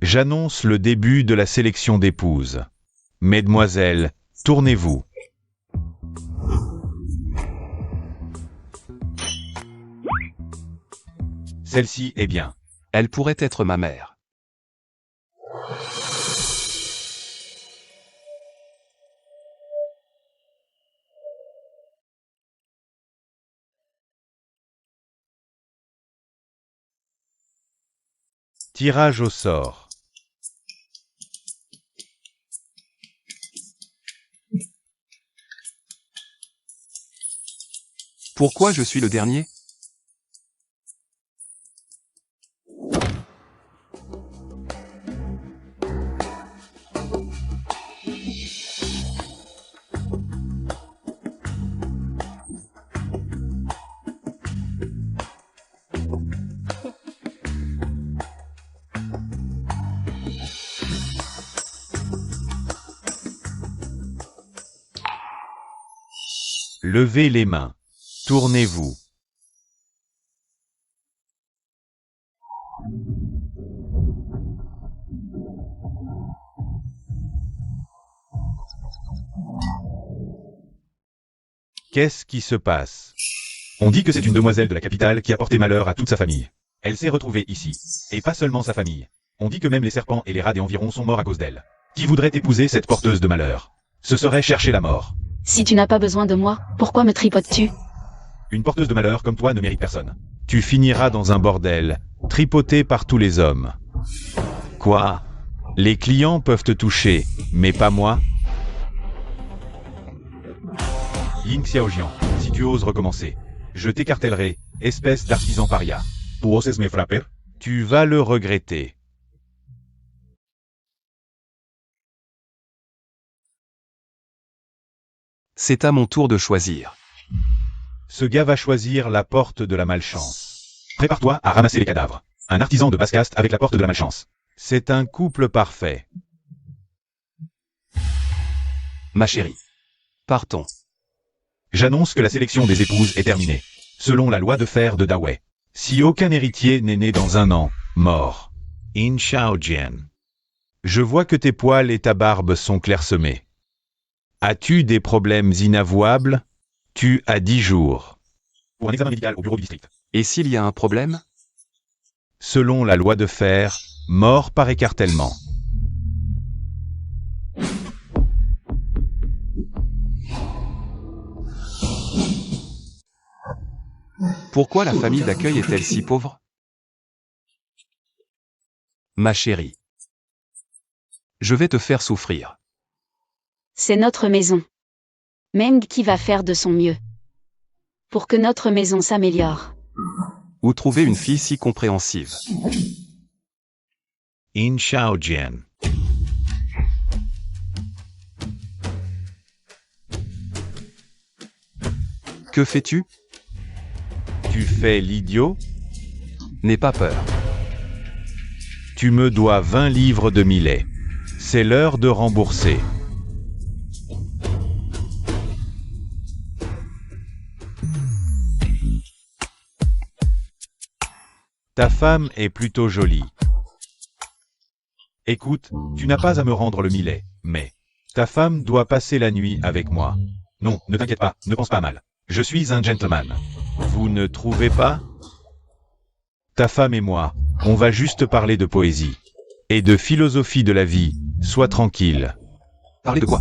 J'annonce le début de la sélection d'épouses. Mesdemoiselles, tournez-vous. Celle-ci est bien. Elle pourrait être ma mère. Tirage au sort. Pourquoi je suis le dernier? Levez les mains. Tournez-vous. Qu'est-ce qui se passe? On dit que c'est une demoiselle de la capitale qui a porté malheur à toute sa famille. Elle s'est retrouvée ici. Et pas seulement sa famille. On dit que même les serpents et les rats des environs sont morts à cause d'elle. Qui voudrait épouser cette porteuse de malheur? Ce serait chercher la mort. Si tu n'as pas besoin de moi, pourquoi me tripotes-tu? Une porteuse de malheur comme toi ne mérite personne. Tu finiras dans un bordel, tripoté par tous les hommes. Quoi? Les clients peuvent te toucher, mais pas moi? Ying Xiaojian, si tu oses recommencer, je t'écartellerai, espèce d'artisan paria. Tu oses me frapper? Tu vas le regretter. C'est à mon tour de choisir. Ce gars va choisir la porte de la malchance. Prépare-toi à ramasser les cadavres. Un artisan de basse-caste avec la porte de la malchance. C'est un couple parfait. Ma chérie. Partons. J'annonce que la sélection des épouses est terminée. Selon la loi de fer de Dawei. Si aucun héritier n'est né dans un an, mort. In Shaojian. Je vois que tes poils et ta barbe sont clairsemés. As-tu des problèmes inavouables? Tu as 10 jours. Pour un examen médical au bureau du district. Et s'il y a un problème? Selon la loi de fer, mort par écartèlement. Pourquoi la famille d'accueil est-elle si pauvre? Ma chérie. Je vais te faire souffrir. C'est notre maison. Meng qui va faire de son mieux. Pour que notre maison s'améliore. Où trouver une fille si compréhensive? In Shaojian. Que fais-tu? Tu fais l'idiot? N'aie pas peur. Tu me dois 20 livres de millet. C'est l'heure de rembourser. Ta femme est plutôt jolie. Écoute, tu n'as pas à me rendre le millet, mais ta femme doit passer la nuit avec moi. Non, ne t'inquiète pas, ne pense pas mal. Je suis un gentleman. Vous ne trouvez pas? Ta femme et moi, on va juste parler de poésie. Et de philosophie de la vie, sois tranquille. Parler de quoi?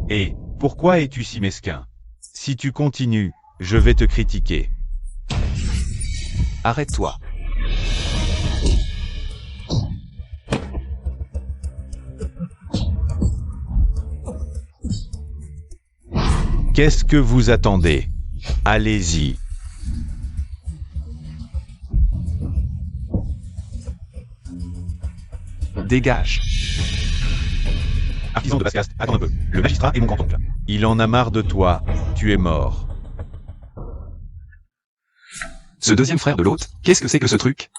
Et, pourquoi es-tu si mesquin? Si tu continues, je vais te critiquer. Arrête-toi. Qu'est-ce que vous attendez? Allez-y. Dégage. Artisan de basse-caste, attends un peu. Le magistrat est mon grand-oncle. Il en a marre de toi. Tu es mort. Ce deuxième frère de l'autre, qu'est-ce que c'est que ce truc?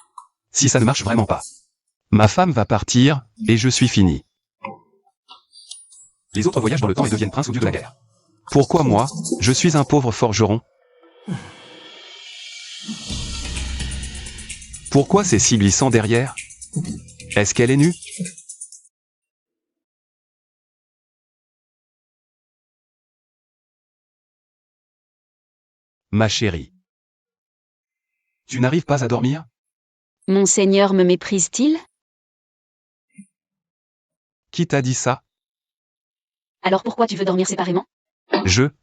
Si ça ne marche vraiment pas. Ma femme va partir, et je suis fini. Les autres voyagent dans le temps et deviennent princes ou dieux de la guerre. Pourquoi moi, je suis un pauvre forgeron? Pourquoi c'est si glissant derrière? Est-ce qu'elle est nue? Ma chérie. Tu n'arrives pas à dormir? Mon Seigneur me méprise-t-il? Qui t'a dit ça? Alors pourquoi tu veux dormir séparément?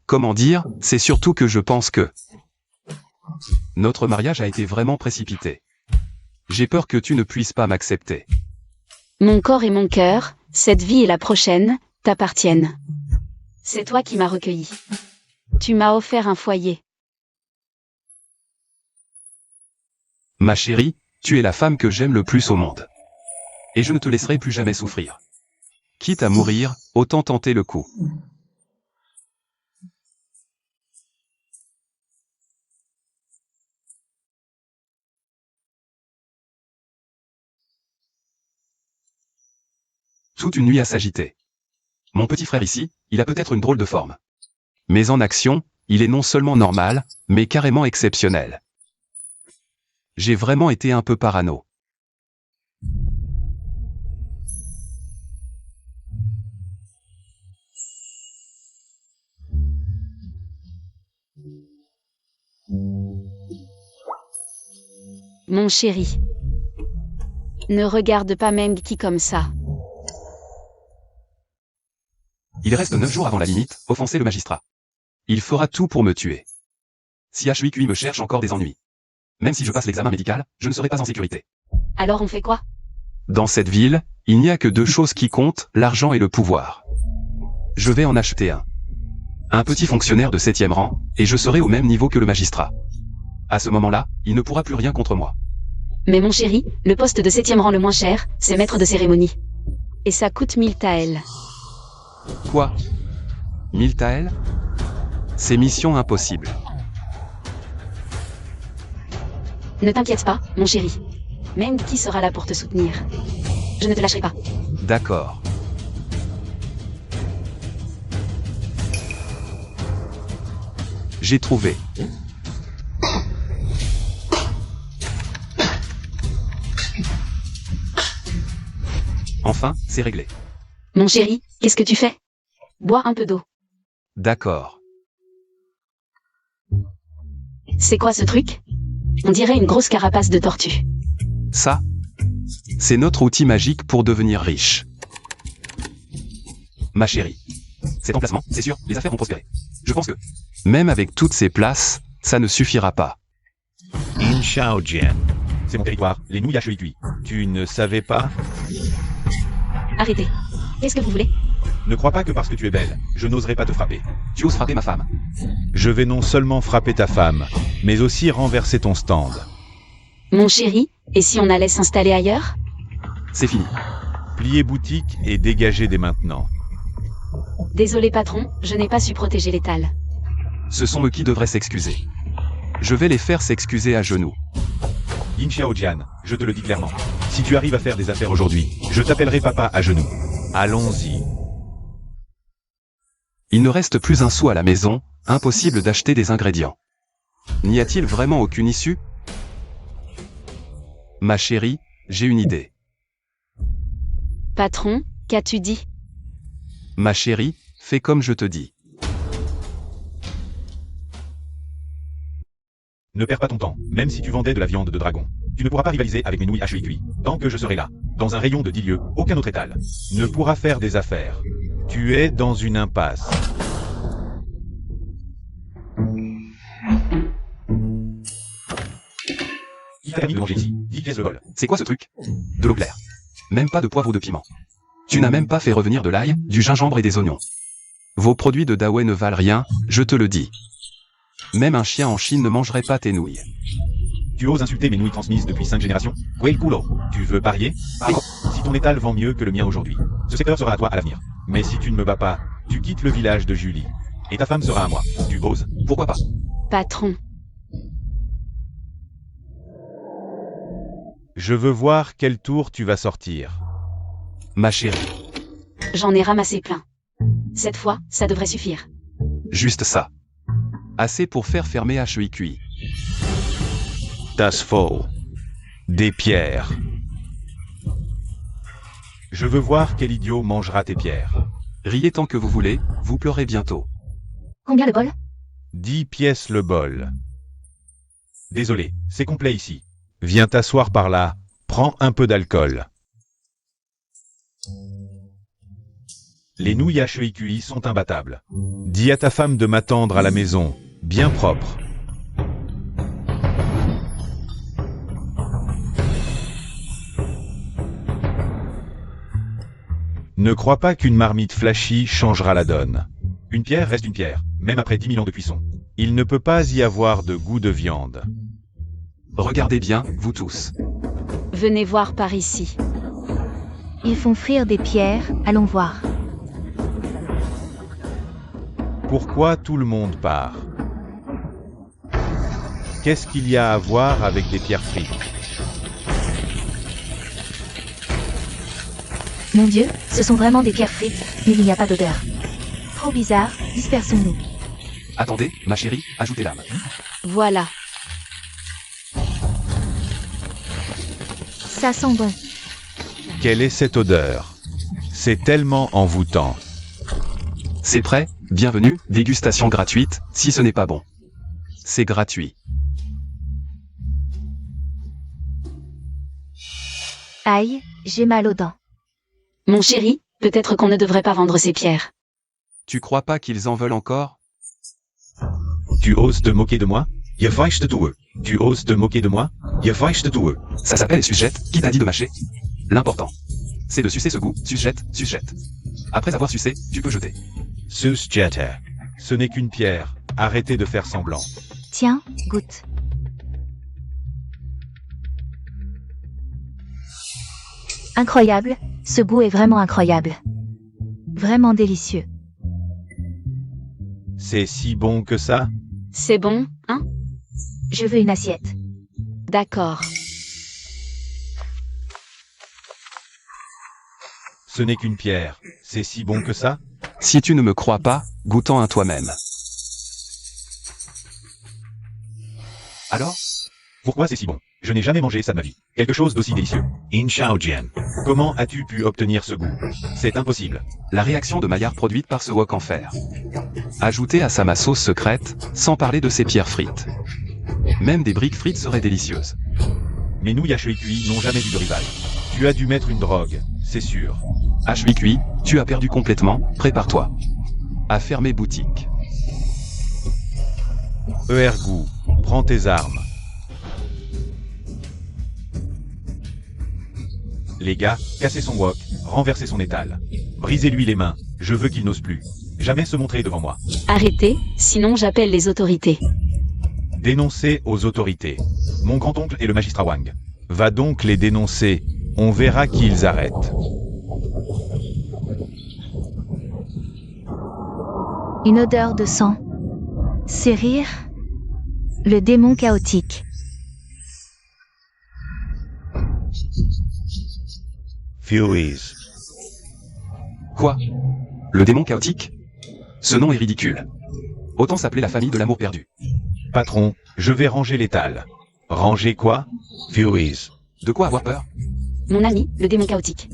Comment dire, c'est surtout que je pense que notre mariage a été vraiment précipité. J'ai peur que tu ne puisses pas m'accepter. Mon corps et mon cœur, cette vie et la prochaine, t'appartiennent. C'est toi qui m'as recueilli. Tu m'as offert un foyer. Ma chérie, tu es la femme que j'aime le plus au monde. Et je ne te laisserai plus jamais souffrir. Quitte à mourir, autant tenter le coup. Toute une nuit à s'agiter. Mon petit frère ici, il a peut-être une drôle de forme. Mais en action, il est non seulement normal, mais carrément exceptionnel. J'ai vraiment été un peu parano. Mon chéri. Ne regarde pas Memki comme ça. Il reste 9 jours avant la limite, offenser le magistrat. Il fera tout pour me tuer. Si HUIQI me cherche encore des ennuis. Même si je passe l'examen médical, je ne serai pas en sécurité. Alors on fait quoi? Dans cette ville, il n'y a que 2 choses qui comptent, l'argent et le pouvoir. Je vais en acheter un. Un petit fonctionnaire de 7e rang, et je serai au même niveau que le magistrat. À ce moment-là, il ne pourra plus rien contre moi. Mais mon chéri, le poste de 7e rang le moins cher, c'est maître de cérémonie. Et ça coûte 1000 taels. Quoi? 1000 taels? C'est mission impossible. Ne t'inquiète pas, mon chéri. Memki sera là pour te soutenir. Je ne te lâcherai pas. D'accord. J'ai trouvé. Enfin, c'est réglé. Mon chéri, qu'est-ce que tu fais? Bois un peu d'eau. D'accord. C'est quoi ce truc? On dirait une grosse carapace de tortue. Ça, c'est notre outil magique pour devenir riche. Ma chérie. Cet emplacement, c'est sûr, les affaires vont prospérer. Je pense que, même avec toutes ces places, ça ne suffira pas. In Shaojian. C'est mon territoire, les nouilles HUIQI. Tu ne savais pas? Arrêtez. Qu'est-ce que vous voulez? Ne crois pas que parce que tu es belle, je n'oserais pas te frapper. Tu oses frapper ma femme. Je vais non seulement frapper ta femme, mais aussi renverser ton stand. Mon chéri, et si on allait s'installer ailleurs? C'est fini. Plier boutique et dégager dès maintenant. Désolé patron, je n'ai pas su protéger l'étal. Ce sont eux qui devraient s'excuser. Je vais les faire s'excuser à genoux. In Shaojian, je te le dis clairement. Si tu arrives à faire des affaires aujourd'hui, je t'appellerai papa à genoux. Allons-y. Il ne reste plus un sou à la maison, impossible d'acheter des ingrédients. N'y a-t-il vraiment aucune issue? Ma chérie, j'ai une idée. Patron, qu'as-tu dit? Ma chérie, fais comme je te dis. Ne perds pas ton temps, même si tu vendais de la viande de dragon. Tu ne pourras pas rivaliser avec mes nouilles HUIQI. Tant que je serai là, dans un rayon de 10 lieues, aucun autre étal ne pourra faire des affaires. Tu es dans une impasse. Qui t'a permis de manger ici? 10 pièces le vol. C'est quoi ce truc? De l'eau claire. Même pas de poivre ou de piment. Tu n'as même pas fait revenir de l'ail, du gingembre et des oignons. Vos produits de Dawei ne valent rien, je te le dis. Même un chien en Chine ne mangerait pas tes nouilles. Tu oses insulter mes nouilles transmises depuis 5 générations? Quel culo. Tu veux parier? Si ton étal vend mieux que le mien aujourd'hui, ce secteur sera à toi à l'avenir. Mais si tu ne me bats pas, tu quittes le village de Julie. Et ta femme sera à moi. Tu oses? Pourquoi pas? Patron. Je veux voir quel tour tu vas sortir. Ma chérie. J'en ai ramassé plein. Cette fois, ça devrait suffire. Juste ça. Assez pour faire fermer HUIQI. Das faux. Des pierres. Je veux voir quel idiot mangera tes pierres. Riez tant que vous voulez, vous pleurez bientôt. Combien le bol? 10 pièces le bol. Désolé, c'est complet ici. Viens t'asseoir par là, prends un peu d'alcool. Les nouilles HEIQI sont imbattables. Dis à ta femme de m'attendre à la maison, bien propre. Ne crois pas qu'une marmite flashy changera la donne. Une pierre reste une pierre, même après 10 000 ans de cuisson. Il ne peut pas y avoir de goût de viande. Regardez bien, vous tous. Venez voir par ici. Ils font frire des pierres, allons voir. Pourquoi tout le monde part? Qu'est-ce qu'il y a à voir avec des pierres frites? Mon Dieu, ce sont vraiment des pierres frites, mais il n'y a pas d'odeur. Trop bizarre, dispersons-nous. Attendez, ma chérie, ajoutez l'âme. Voilà. Ça sent bon. Quelle est cette odeur? C'est tellement envoûtant. C'est prêt, bienvenue, dégustation gratuite, si ce n'est pas bon. C'est gratuit. Aïe, j'ai mal aux dents. Mon chéri, peut-être qu'on ne devrait pas vendre ces pierres. Tu crois pas qu'ils en veulent encore? Tu oses te moquer de moi? Je vais te tuer. Tu oses te moquer de moi? Je vais te tuer. Ça s'appelle sucette, qui t'a dit de mâcher? L'important, c'est de sucer ce goût, sucette, sucette. Après avoir sucé, tu peux jeter. Susjeta. Ce n'est qu'une pierre. Arrêtez de faire semblant. Tiens, goûte. Incroyable, ce goût est vraiment incroyable. Vraiment délicieux. C'est si bon que ça? C'est bon, hein? Je veux une assiette. D'accord. Ce n'est qu'une pierre. C'est si bon que ça? Si tu ne me crois pas, goûte-en un toi-même. Alors? Pourquoi c'est si bon? Je n'ai jamais mangé ça de ma vie. Quelque chose d'aussi délicieux. In Shaojian. Comment as-tu pu obtenir ce goût? C'est impossible. La réaction de Maillard produite par ce wok en fer. Ajoutée à ça ma sauce secrète, sans parler de ces pierres frites. Même des briques frites seraient délicieuses. Mes nouilles HEIQI n'ont jamais vu de rival. Tu as dû mettre une drogue, c'est sûr. HEIQI, tu as perdu complètement, prépare-toi à fermer boutique. Ergou, prends tes armes. Les gars, cassez son wok, renversez son étal. Brisez-lui les mains, je veux qu'il n'ose plus. Jamais se montrer devant moi. Arrêtez, sinon j'appelle les autorités. Dénoncez aux autorités. Mon grand-oncle est le magistrat Wang. Va donc les dénoncer, on verra qui ils arrêtent. Une odeur de sang. C'est rire. Le démon chaotique. Furies. Quoi? Le démon chaotique? Ce nom est ridicule. Autant s'appeler la famille de l'amour perdu. Patron, je vais ranger l'étal. Ranger quoi? Furies. De quoi avoir peur? Mon ami, le démon chaotique.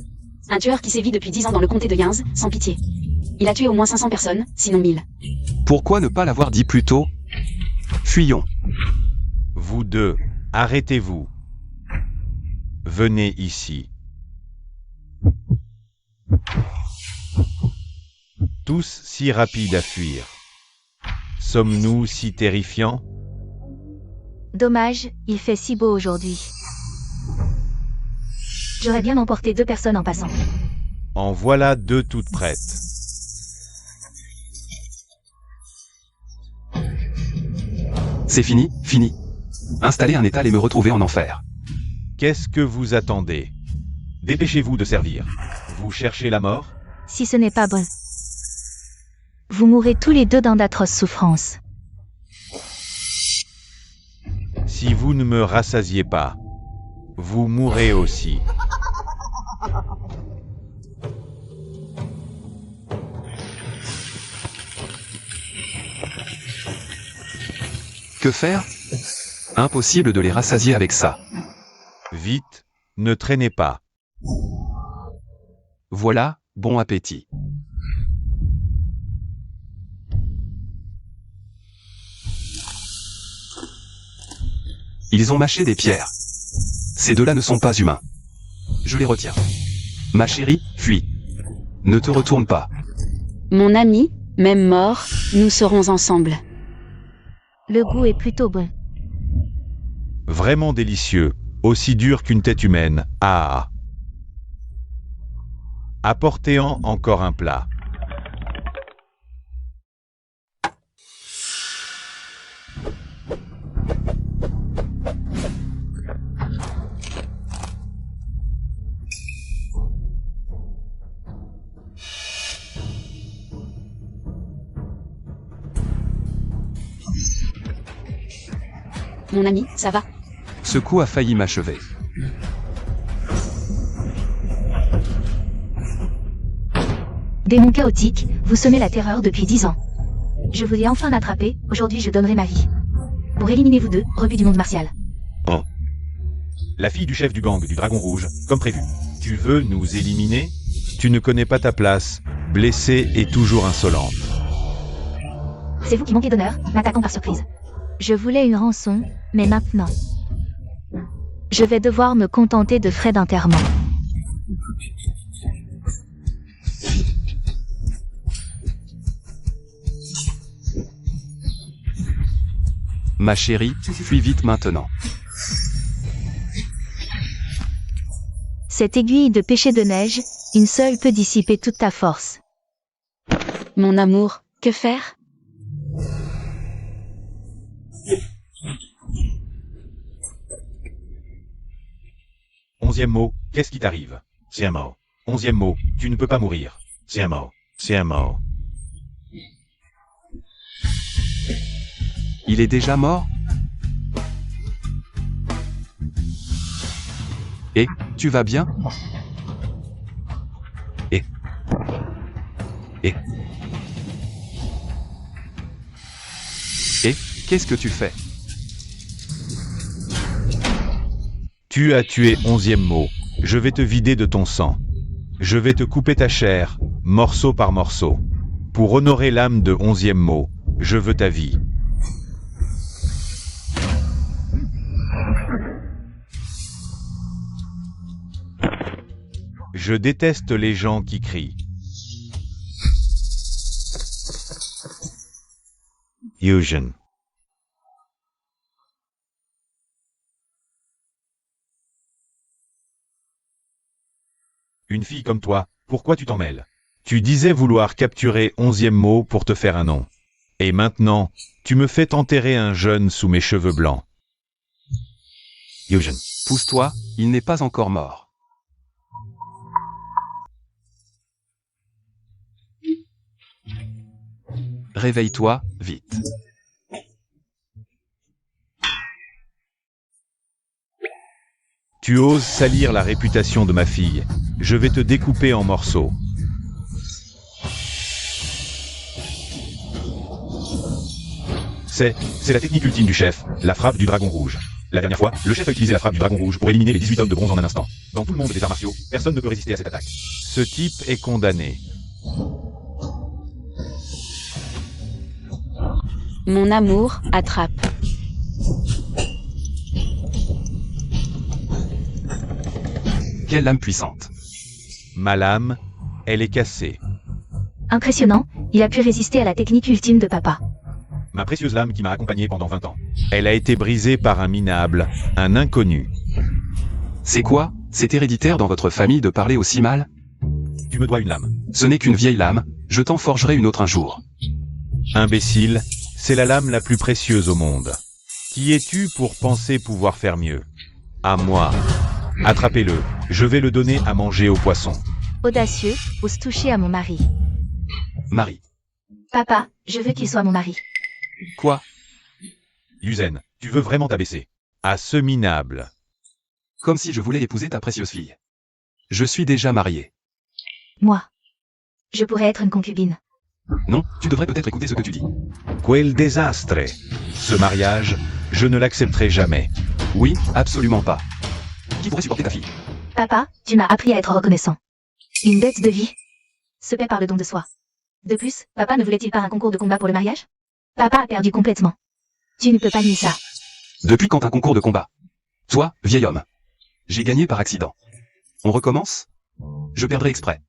Un tueur qui sévit depuis 10 ans dans le comté de Yinz, sans pitié. Il a tué au moins 500 personnes, sinon 1000. Pourquoi ne pas l'avoir dit plus tôt? Fuyons. Vous deux, arrêtez-vous. Venez ici. Tous si rapides à fuir. Sommes-nous si terrifiants? Dommage, il fait si beau aujourd'hui. J'aurais bien emporté 2 personnes en passant. En voilà 2 toutes prêtes. C'est fini, fini. Installer un étal et me retrouver en enfer. Qu'est-ce que vous attendez? Dépêchez-vous de servir. Vous cherchez la mort? Si ce n'est pas bon. Vous mourrez tous les deux dans d'atroces souffrances. Si vous ne me rassasiez pas, vous mourrez aussi. Que faire? Impossible de les rassasier avec ça. Vite, ne traînez pas. Voilà, bon appétit. Ils ont mâché des pierres. Ces deux-là ne sont pas humains. Je les retiens. Ma chérie, fuis. Ne te retourne pas. Mon ami, même mort, nous serons ensemble. Le goût est plutôt bon. Vraiment délicieux, aussi dur qu'une tête humaine. Ah. Apportez-en encore un plat. Mon ami, ça va? Ce coup a failli m'achever. Démon chaotique, vous semez la terreur depuis 10 ans. Je vous ai enfin attrapé, aujourd'hui je donnerai ma vie. Pour éliminer vous deux, rebut du monde martial. Oh. La fille du chef du gang du Dragon Rouge, comme prévu. Tu veux nous éliminer? Tu ne connais pas ta place, blessée et toujours insolente. C'est vous qui manquez d'honneur, m'attaquant par surprise. Je voulais une rançon, mais maintenant... Je vais devoir me contenter de frais d'enterrement. Ma chérie, fuis vite maintenant. Cette aiguille de péché de neige, une seule peut dissiper toute ta force. Mon amour, que faire? Onzième mot, qu'est-ce qui t'arrive? C'est un mot. Onzième mot, tu ne peux pas mourir. C'est un mot. C'est un mot. Il est déjà mort? Et, tu vas bien? Et qu'est-ce que tu fais? Tu as tué onzième mot. Je vais te vider de ton sang. Je vais te couper ta chair, morceau par morceau. Pour honorer l'âme de onzième mot, je veux ta vie. Je déteste les gens qui crient. Fusion. Une fille comme toi, pourquoi tu t'en mêles? Tu disais vouloir capturer onzième mot pour te faire un nom. Et maintenant, tu me fais enterrer un jeune sous mes cheveux blancs. Fusion. Pousse-toi, il n'est pas encore mort. Réveille-toi, vite. Tu oses salir la réputation de ma fille. Je vais te découper en morceaux. C'est la technique ultime du chef, la frappe du dragon rouge. La dernière fois, le chef a utilisé la frappe du dragon rouge pour éliminer les 18 hommes de bronze en un instant. Dans tout le monde des arts martiaux, personne ne peut résister à cette attaque. Ce type est condamné. Mon amour, attrape. Quelle lame puissante. Ma lame, elle est cassée. Impressionnant, il a pu résister à la technique ultime de papa. Ma précieuse lame qui m'a accompagné pendant 20 ans. Elle a été brisée par un minable, un inconnu. C'est quoi? C'est héréditaire dans votre famille de parler aussi mal? Tu me dois une lame. Ce n'est qu'une vieille lame, je t'en forgerai une autre un jour. Imbécile, c'est la lame la plus précieuse au monde. Qui es-tu pour penser pouvoir faire mieux? À moi. Attrapez-le, je vais le donner à manger aux poissons. Audacieux, ose toucher à mon mari. Marie. Papa, je veux qu'il soit mon mari. Quoi? Yuzen, tu veux vraiment t'abaisser? À ce minable. Comme si je voulais épouser ta précieuse fille. Je suis déjà marié. Moi. Je pourrais être une concubine. Non, tu devrais peut-être écouter ce que tu dis. Quel désastre. Ce mariage, je ne l'accepterai jamais. Oui, absolument pas. Qui pourrait supporter ta fille? Papa, tu m'as appris à être reconnaissant. Une dette de vie se paie par le don de soi. De plus, papa ne voulait-il pas un concours de combat pour le mariage? Papa a perdu complètement. Tu ne peux pas nier ça. Depuis quand un concours de combat? Toi, vieil homme. J'ai gagné par accident. On recommence? Je perdrai exprès.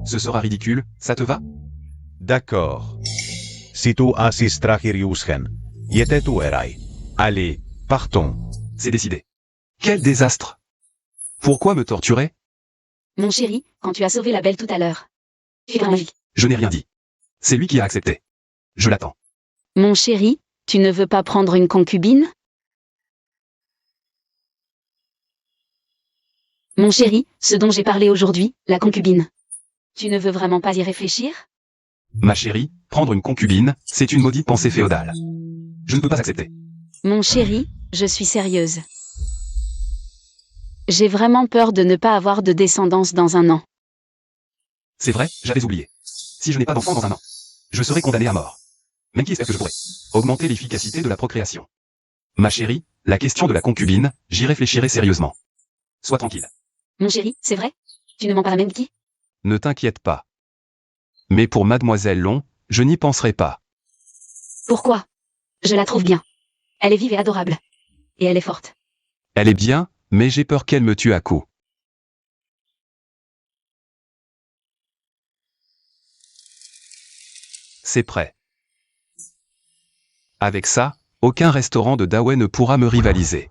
Ce sera ridicule, ça te va? D'accord. Si tu asi strachiriuschen. Yete tu erai. Allez, partons. C'est décidé. Quel désastre! Pourquoi me torturer? Mon chéri, quand tu as sauvé la belle tout à l'heure. Tu es dans ma vie. Je n'ai rien dit. C'est lui qui a accepté. Je l'attends. Mon chéri, tu ne veux pas prendre une concubine? Mon chéri, ce dont j'ai parlé aujourd'hui, la concubine. Tu ne veux vraiment pas y réfléchir? Ma chérie, prendre une concubine, c'est une maudite pensée féodale. Je ne peux pas accepter. Mon chéri, je suis sérieuse. J'ai vraiment peur de ne pas avoir de descendance dans un an. C'est vrai, j'avais oublié. Si je n'ai pas d'enfant dans un an, je serai condamné à mort. Même qui espère que je pourrais augmenter l'efficacité de la procréation. Ma chérie, la question de la concubine, j'y réfléchirai sérieusement. Sois tranquille. Mon chéri, c'est vrai? Tu ne mens pas à même qui? Ne t'inquiète pas. Mais pour Mademoiselle Long, je n'y penserai pas. Pourquoi? Je la trouve bien. Elle est vive et adorable. Et elle est forte. Elle est bien, mais j'ai peur qu'elle me tue à coups. C'est prêt. Avec ça, aucun restaurant de Dawei ne pourra me rivaliser.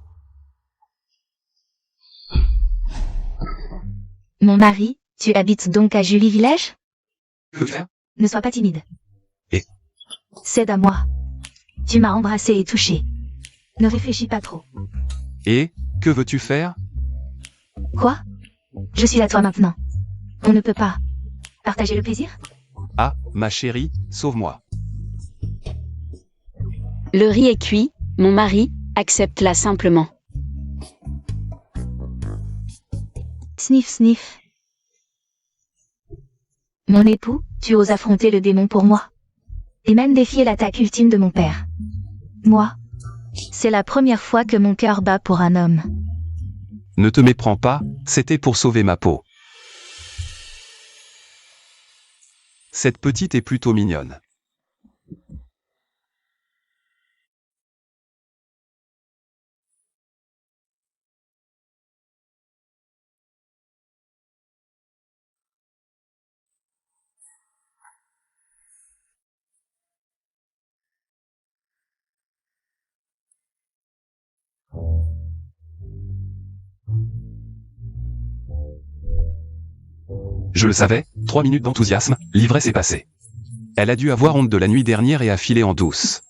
Mon mari, tu habites donc à Julie Village? Que faire? Ne sois pas timide. Et? Cède à moi. Tu m'as embrassé et touché. Ne réfléchis pas trop. Et, que veux-tu faire? Quoi? Je suis à toi maintenant. On ne peut pas partager le plaisir? Ah, ma chérie, sauve-moi. Le riz est cuit, mon mari, accepte-la simplement. Sniff sniff. Mon époux, tu oses affronter le démon pour moi. Et même défier l'attaque ultime de mon père. Moi, c'est la première fois que mon cœur bat pour un homme. Ne te méprends pas, c'était pour sauver ma peau. Cette petite est plutôt mignonne. Je le savais, 3 minutes d'enthousiasme, l'ivresse est passée. Elle a dû avoir honte de la nuit dernière et a filé en douce.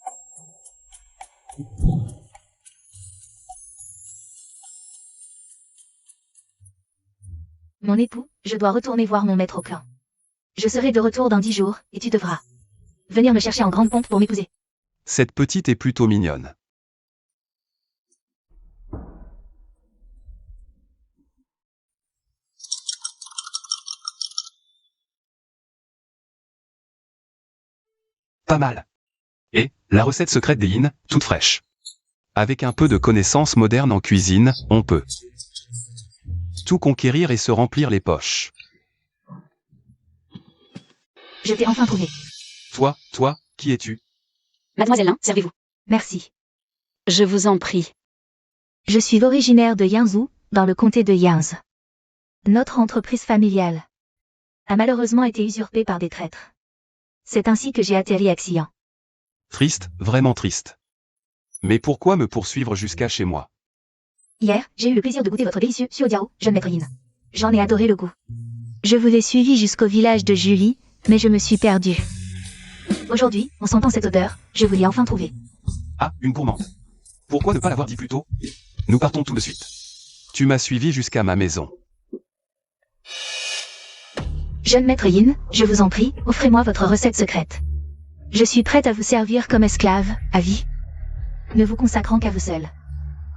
Mon époux, je dois retourner voir mon maître au clan. Je serai de retour dans 10 jours, et tu devras venir me chercher en grande pompe pour m'épouser. Cette petite est plutôt mignonne. Pas mal. Et, la recette secrète des Yin, toute fraîche. Avec un peu de connaissances modernes en cuisine, on peut tout conquérir et se remplir les poches. Je t'ai enfin trouvé. Toi, qui es-tu? Mademoiselle, servez-vous. Merci. Je vous en prie. Je suis originaire de Yanzhou, dans le comté de Yanzi. Notre entreprise familiale a malheureusement été usurpée par des traîtres. C'est ainsi que j'ai atterri à Xi'an. Triste, vraiment triste. Mais pourquoi me poursuivre jusqu'à chez moi? Hier, j'ai eu le plaisir de goûter votre délicieux Xiao, jeune maître Yin. J'en ai adoré le goût. Je vous ai suivi jusqu'au village de Julie, mais je me suis perdue. Aujourd'hui, en sentant cette odeur, je vous l'ai enfin trouvée. Ah, une gourmande. Pourquoi ne pas l'avoir dit plus tôt? Nous partons tout de suite. Tu m'as suivi jusqu'à ma maison. Jeune maître Yin, je vous en prie, offrez-moi votre recette secrète. Je suis prête à vous servir comme esclave, à vie. Ne vous consacrant qu'à vous seul.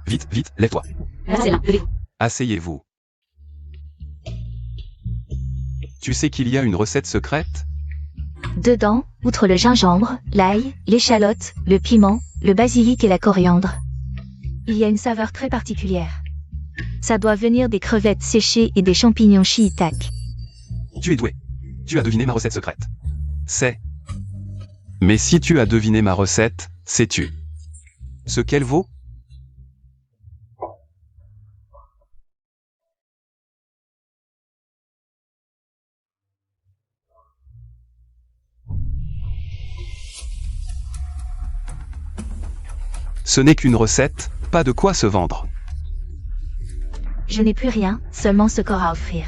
Vite, lève-toi. Mademoiselle, levez-vous. Asseyez-vous. Tu sais qu'il y a une recette secrète? Dedans, outre le gingembre, l'ail, l'échalote, le piment, le basilic et la coriandre, il y a une saveur très particulière. Ça doit venir des crevettes séchées et des champignons shiitake. Tu es doué. Tu as deviné ma recette secrète. C'est... Mais si tu as deviné ma recette, sais-tu ce qu'elle vaut? Ce n'est qu'une recette, pas de quoi se vendre. Je n'ai plus rien, seulement ce corps à offrir.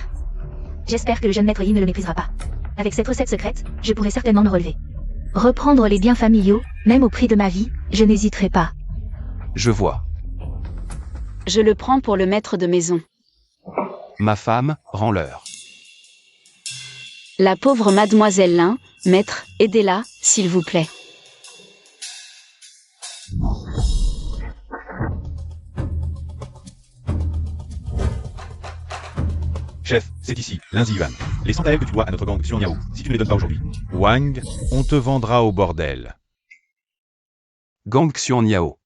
J'espère que le jeune maître Yin ne le méprisera pas. Avec cette recette secrète, je pourrai certainement me relever. Reprendre les biens familiaux, même au prix de ma vie, je n'hésiterai pas. Je vois. Je le prends pour le maître de maison. Ma femme, rends-leur. La pauvre mademoiselle Lin, maître, aidez-la, s'il vous plaît. Chef, c'est ici, Lindsay Yuan. Les 100 taels que tu dois à notre gang sur Niao, si tu ne les donnes pas aujourd'hui. Wang, on te vendra au bordel. Gang Xuan Niao.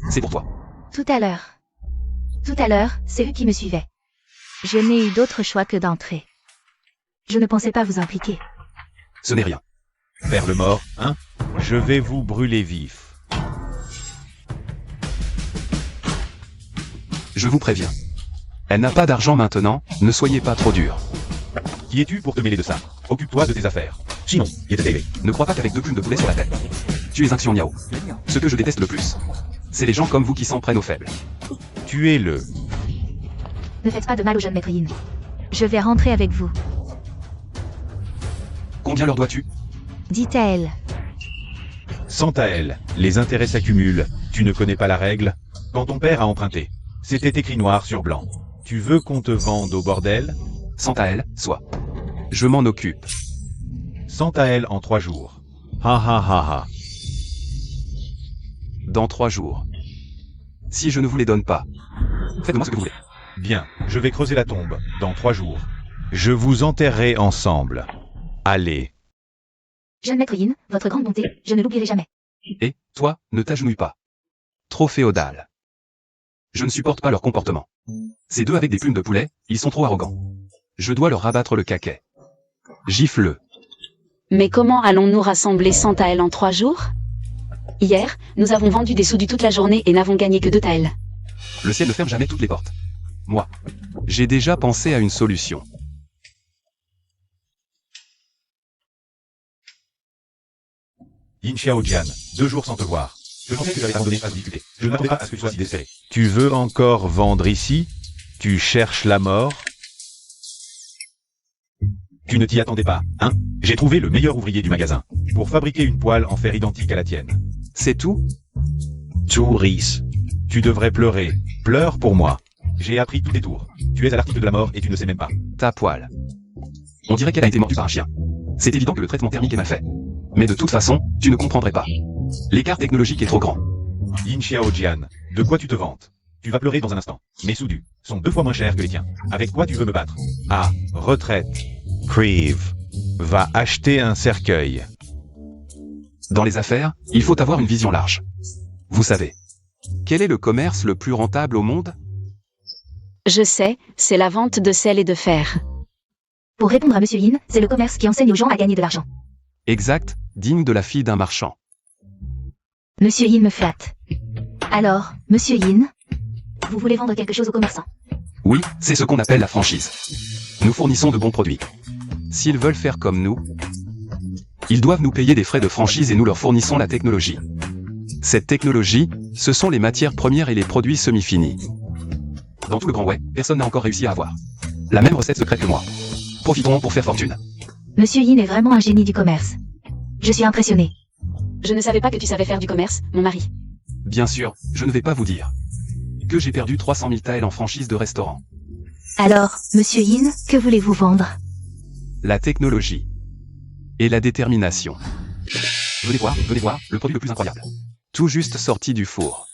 C'est pour toi. Tout à l'heure, c'est eux qui me suivaient. Je n'ai eu d'autre choix que d'entrer. Je ne pensais pas vous impliquer. Ce n'est rien. Faire le mort, hein? Je vais vous brûler vif. Je vous préviens. Elle n'a pas d'argent maintenant, ne soyez pas trop dur. Qui es-tu pour te mêler de ça? Occupe-toi de tes affaires. Sinon, Ne crois pas qu'avec 2 plumes de poulet sur la tête. Tu es un Xion Niao. Ce que je déteste le plus, c'est les gens comme vous qui s'en prennent aux faibles. tuez-le. Ne faites pas de mal au jeune maître Yin. Je vais rentrer avec vous. Combien leur dois-tu? Dites à elle. Sans taels, les intérêts s'accumulent. Tu ne connais pas la règle? Quand ton père a emprunté, c'était écrit noir sur blanc. Tu veux qu'on te vende au bordel? Sans à elle, soit. Je m'en occupe. 100 taels en 3 jours. Ha ha ha ha. Dans 3 jours. Si je ne vous les donne pas, faites de moi ce que vous voulez. Bien, je vais creuser la tombe, dans 3 jours. Je vous enterrerai ensemble. Allez. Jeune maître Yin, votre grande bonté, je ne l'oublierai jamais. Et, toi, ne t'agenouille pas. Trop féodal. Je ne supporte pas leur comportement. Ces deux avec des plumes de poulet, ils sont trop arrogants. Je dois leur rabattre le caquet. Gifle-le. Mais comment allons-nous rassembler 100 taels en 3 jours? Hier, nous avons vendu des soudus toute la journée et n'avons gagné que 2 taels. Le ciel ne ferme jamais toutes les portes. Moi, j'ai déjà pensé à une solution. Yin Xiaojian, 2 jours sans te voir. Je pensais que j'allais t'abandonner à se discuter. Je ne m'attendais pas à ce que tu sois si désespéré. Tu veux encore vendre ici? Tu cherches la mort? Tu ne t'y attendais pas, hein? J'ai trouvé le meilleur ouvrier du magasin, pour fabriquer une poêle en fer identique à la tienne. C'est tout? Touris. Tu devrais pleurer. Pleure pour moi. J'ai appris tous tes tours. Tu es à l'article de la mort et tu ne sais même pas. Ta poêle. On dirait qu'elle a été mordue par un chien. C'est évident que le traitement thermique est mal fait. Mais de toute façon, tu ne comprendrais pas. L'écart technologique est trop grand. Yin Xiaojian, de quoi tu te vantes? Tu vas pleurer dans un instant. Mes soudus sont 2 fois moins chers que les tiens. Avec quoi tu veux me battre? Ah, retraite. Creve. Va acheter un cercueil. Dans les affaires, il faut avoir une vision large. Vous savez. Quel est le commerce le plus rentable au monde? Je sais, c'est la vente de sel et de fer. Pour répondre à Monsieur Yin, c'est le commerce qui enseigne aux gens à gagner de l'argent. Exact, digne de la fille d'un marchand. Monsieur Yin me flatte. Alors, Monsieur Yin, vous voulez vendre quelque chose aux commerçants? Oui, c'est ce qu'on appelle la franchise. Nous fournissons de bons produits. S'ils veulent faire comme nous, ils doivent nous payer des frais de franchise et nous leur fournissons la technologie. Cette technologie, ce sont les matières premières et les produits semi-finis. Dans tout le Grand Wei, personne n'a encore réussi à avoir la même recette secrète que moi. Profitons pour faire fortune. Monsieur Yin est vraiment un génie du commerce. Je suis impressionné. Je ne savais pas que tu savais faire du commerce, mon mari. Bien sûr, je ne vais pas vous dire que j'ai perdu 300 000 taels en franchise de restaurant. Alors, Monsieur Yin, que voulez-vous vendre? La technologie et la détermination. Venez voir, le produit le plus incroyable. Tout juste sorti du four.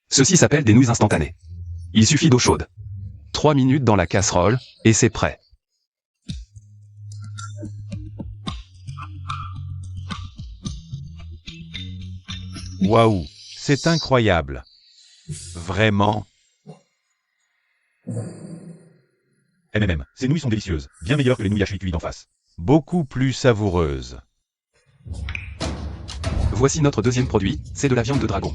Ceci s'appelle des nouilles instantanées. Il suffit d'eau chaude. 3 minutes dans la casserole, et c'est prêt. Waouh, c'est incroyable. Vraiment? Ces nouilles sont délicieuses, bien meilleures que les nouilles hachées cuites d'en face. Beaucoup plus savoureuses. Voici notre deuxième produit, c'est de la viande de dragon.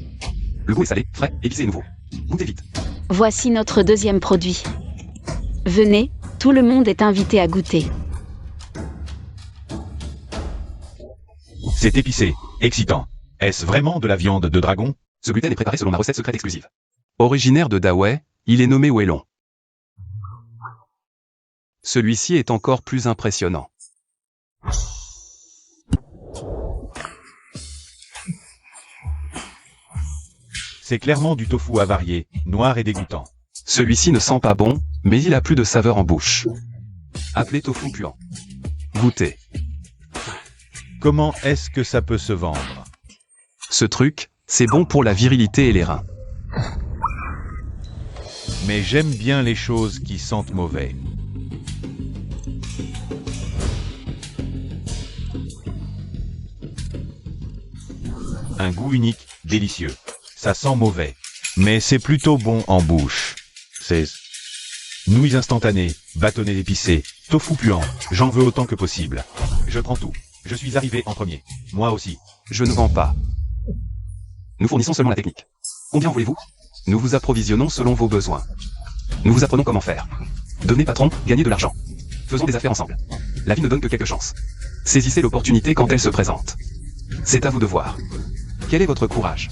Le goût est salé, frais, épicé et nouveau. Goûtez vite. Voici notre deuxième produit. Venez, tout le monde est invité à goûter. C'est épicé, excitant. Est-ce vraiment de la viande de dragon? Ce gluten est préparé selon ma recette secrète exclusive. Originaire de Dawei, il est nommé Wellon. Celui-ci est encore plus impressionnant. C'est clairement du tofu avarié, noir et dégoûtant. Celui-ci ne sent pas bon, mais il a plus de saveur en bouche. Appelé tofu puant. Goûtez. Comment est-ce que ça peut se vendre? Ce truc, c'est bon pour la virilité et les reins. Mais j'aime bien les choses qui sentent mauvais. Un goût unique, délicieux. Ça sent mauvais. Mais c'est plutôt bon en bouche. C'est... Nouilles instantanées, bâtonnets épicés, tofu puant, j'en veux autant que possible. Je prends tout. Je suis arrivé en premier. Moi aussi. Je ne vends pas. Nous fournissons seulement la technique. Combien voulez-vous? Nous vous approvisionnons selon vos besoins. Nous vous apprenons comment faire. Devenez patron, gagnez de l'argent. Faisons des affaires ensemble. La vie ne donne que quelques chances. Saisissez l'opportunité quand elle se présente. C'est à vous de voir. Quel est votre courage?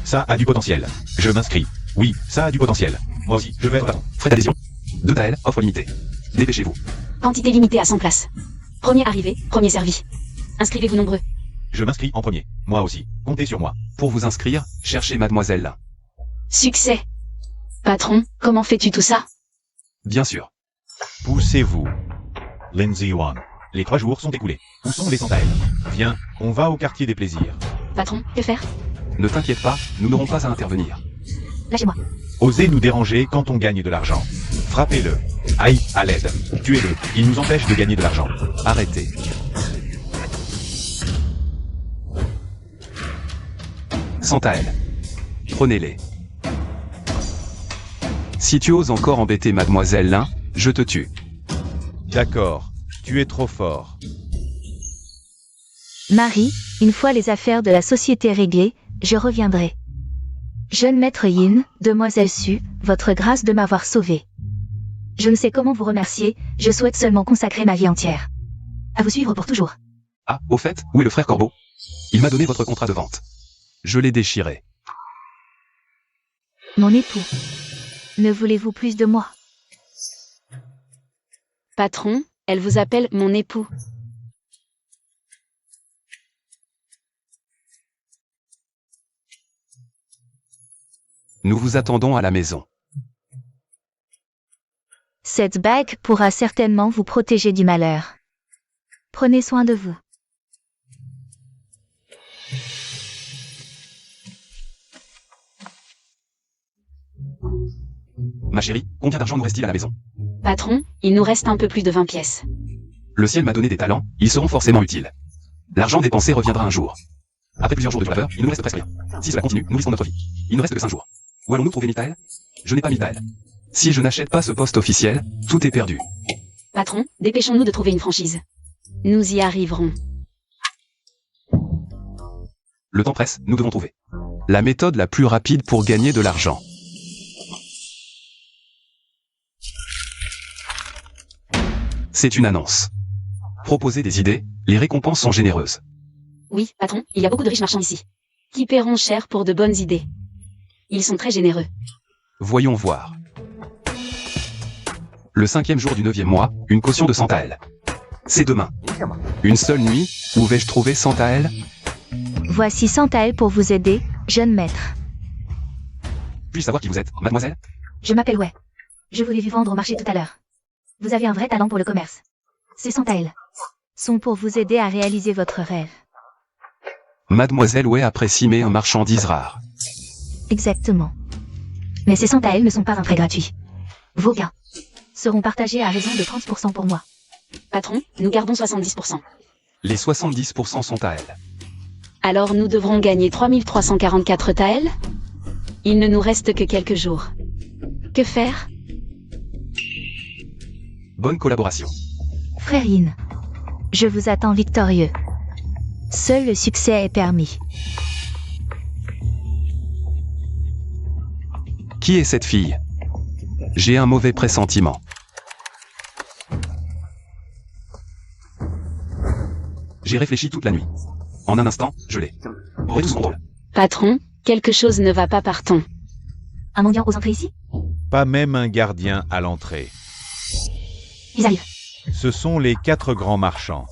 Ça a du potentiel. Je m'inscris. Oui, ça a du potentiel. Moi aussi, je vais être patron. Frais d'adhésion. 2 Tael, offre limitée. Dépêchez-vous. Quantité limitée à 100 places. Premier arrivé, premier servi. Inscrivez-vous nombreux. Je m'inscris en premier. Moi aussi. Comptez sur moi. Pour vous inscrire, cherchez Mademoiselle Lin. Succès. Patron, comment fais-tu tout ça? Bien sûr. Poussez-vous. Lindsay One. Les 3 jours sont écoulés. Où sont les Santael? Viens, on va au quartier des plaisirs. Patron, que faire? Ne t'inquiète pas, nous n'aurons pas à intervenir. Lâchez-moi. Osez nous déranger quand on gagne de l'argent. Frappez-le. Aïe, à l'aide. Tuez-le. Il nous empêche de gagner de l'argent. Arrêtez. Santael. Prenez-les. Si tu oses encore embêter Mademoiselle Lin, je te tue. D'accord. Tu es trop fort. Marie, une fois les affaires de la société réglées, je reviendrai. Jeune maître Yin, demoiselle Su, votre grâce de m'avoir sauvé. Je ne sais comment vous remercier, je souhaite seulement consacrer ma vie entière. À vous suivre pour toujours. Ah, au fait, où est le frère Corbeau? Il m'a donné votre contrat de vente. Je l'ai déchiré. Mon époux. Ne voulez-vous plus de moi? Patron, elle vous appelle mon époux. Nous vous attendons à la maison. Cette bague pourra certainement vous protéger du malheur. Prenez soin de vous. Ma chérie, combien d'argent nous reste-t-il à la maison? Patron, il nous reste un peu plus de 20 pièces. Le ciel m'a donné des talents, ils seront forcément utiles. L'argent dépensé reviendra un jour. Après plusieurs jours de labeur, il ne nous reste presque rien. Si cela continue, nous risquons notre vie. Il ne reste que 5 jours. Où allons-nous trouver Mitael? Je n'ai pas Mitael. Si je n'achète pas ce poste officiel, tout est perdu. Patron, dépêchons-nous de trouver une franchise. Nous y arriverons. Le temps presse, nous devons trouver la méthode la plus rapide pour gagner de l'argent. C'est une annonce. Proposez des idées, les récompenses sont généreuses. Oui, patron, il y a beaucoup de riches marchands ici. Qui paieront cher pour de bonnes idées. Ils sont très généreux. Voyons voir. Le 5e jour du 9e mois, une caution de 100 Tael. C'est demain. Une seule nuit, où vais-je trouver 100 Tael? Voici 100 Tael pour vous aider, jeune maître. Puis-je savoir qui vous êtes, mademoiselle? Je m'appelle Wei. Je vous l'ai vu vendre au marché tout à l'heure. Vous avez un vrai talent pour le commerce. Ces 100 Tael sont pour vous aider à réaliser votre rêve. Mademoiselle Wei apprécie mais un marchandise rare. Exactement. Mais ces 100 Tael ne sont pas un prêt gratuit. Vos gains seront partagés à raison de 30% pour moi. Patron, nous gardons 70%. Les 70% sont à elle. Alors nous devrons gagner 3344 Tael? Il ne nous reste que quelques jours. Que faire? Bonne collaboration. Frère Yin, je vous attends victorieux. Seul le succès est permis. Qui est cette fille? J'ai un mauvais pressentiment. J'ai réfléchi toute la nuit. En un instant, je l'ai. Aurais tout son contrôle. Patron, quelque chose ne va pas, partons. Un mendiant aux entrées ici? Pas même un gardien à l'entrée. Ils arrivent. Ce sont les 4 grands marchands.